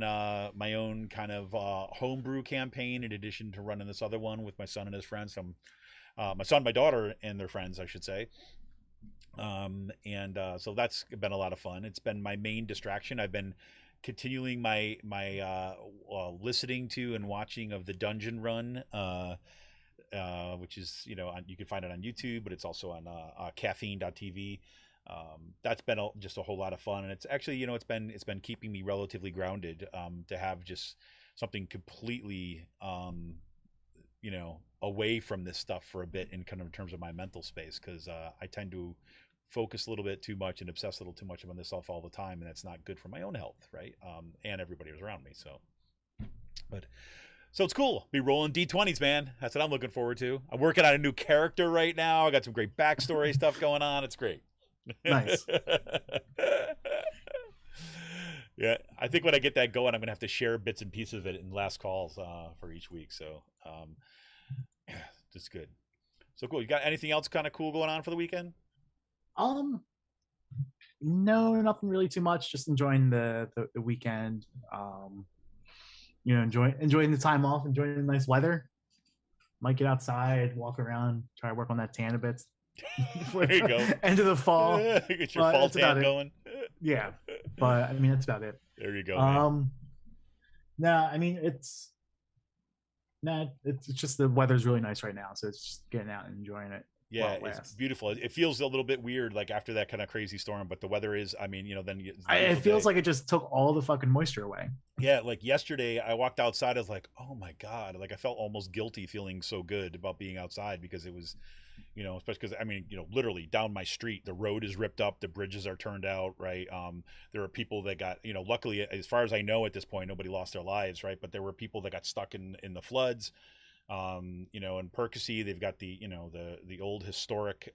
my own kind of homebrew campaign in addition to running this other one with my son and his friends. My daughter and their friends, I should say. So that's been a lot of fun. It's been my main distraction. I've been continuing my listening to and watching of the Dungeon Run, which is, you can find it on YouTube, but it's also on caffeine.tv. That's been just a whole lot of fun. And it's actually, it's been keeping me relatively grounded, to have just something completely, away from this stuff for a bit in kind of in terms of my mental space. Cause, I tend to focus a little bit too much and obsess a little too much on this stuff all the time. And that's not good for my own health. Right. And everybody who's around me. So, but So it's cool. Be rolling D20s, man. That's what I'm looking forward to. I'm working on a new character right now. I got some great backstory stuff going on. It's great. Nice. Yeah, I think when I get that going, I'm gonna have to share bits and pieces of it in last calls for each week. So, just good. So cool. You got anything else kind of cool going on for the weekend? No, nothing really too much. Just enjoying the weekend. You know, enjoying the time off, enjoying the nice weather. Might get outside, walk around, try to work on that tan a bit. There you go. End of the fall. Get your But fall that's about tan it. going. Yeah, but I mean that's about it. There you go. Man. No, I mean it's just the weather's really nice right now, so it's just getting out and enjoying it. Yeah, while it it's lasts. beautiful. It feels a little bit weird, like after that kind of crazy storm, but the weather is. I mean, you know, then It feels like it just took all the fucking moisture away. yeah. Like yesterday, I walked outside. I was like, oh my god, like I felt almost guilty, feeling so good about being outside because it was, you know, especially because I mean, you know, literally down my street, the road is ripped up, the bridges are turned out, right? There are people that got, you know, luckily, as far as I know at this point, nobody lost their lives, right? But there were people that got stuck in the floods. You know, in Percy, they've got the, you know, the old historic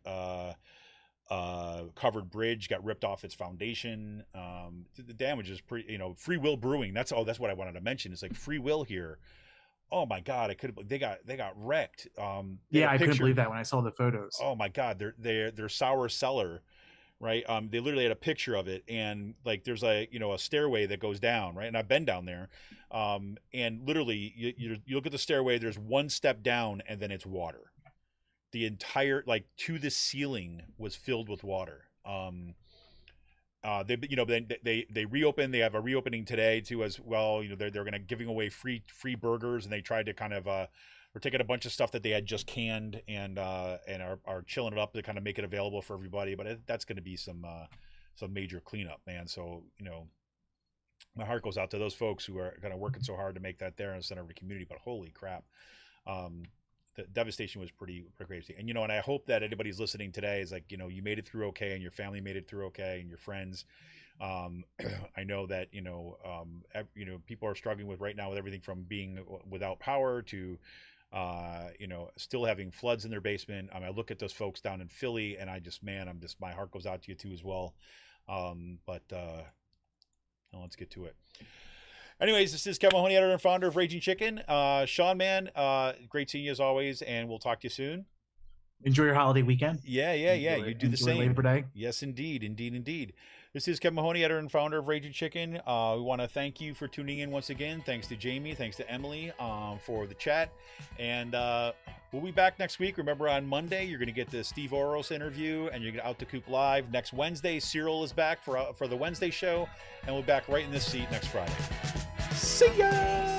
covered bridge got ripped off its foundation. The damage is pretty, you know, Free Will Brewing. That's what I wanted to mention. It's like Free Will here. Oh my God, they got wrecked. Yeah, I couldn't believe that when I saw the photos. Oh my God, their sour cellar, right? They literally had a picture of it, and like there's a, you know, a stairway that goes down, right? And I've been down there, and literally you look at the stairway. There's one step down, and then it's water. The entire, like, to the ceiling was filled with water. They, you know, they reopened. They have a reopening today too, as well. You know, they're going to giving away free burgers, and they tried to kind of we're taking a bunch of stuff that they had just canned and are chilling it up to kind of make it available for everybody. But that's going to be some major cleanup, man. So, you know, my heart goes out to those folks who are kind of working so hard to make that there in the center of the community. But holy crap. The devastation was pretty crazy. And, you know, and I hope that anybody's listening today is like, you know, you made it through okay, and your family made it through okay, and your friends. I know that, you know, people are struggling with right now with everything from being without power to, you know, still having floods in their basement. I look at those folks down in Philly, and my heart goes out to you too as well. But let's get to it. Anyways, this is Kevin Mahoney, editor and founder of Raging Chicken. Sean, man, great seeing you as always, and we'll talk to you soon. Enjoy your holiday weekend. Yeah. You do the same. Labor Day. Yes, indeed. This is Kevin Mahoney, editor and founder of Raging Chicken. We want to thank you for tuning in once again. Thanks to Jamie. Thanks to Emily for the chat. And we'll be back next week. Remember, on Monday, you're going to get the Steve Oros interview, and you're going to Out the Coop Live. Next Wednesday, Cyril is back for the Wednesday show, and we'll be back right in this seat next Friday. See ya!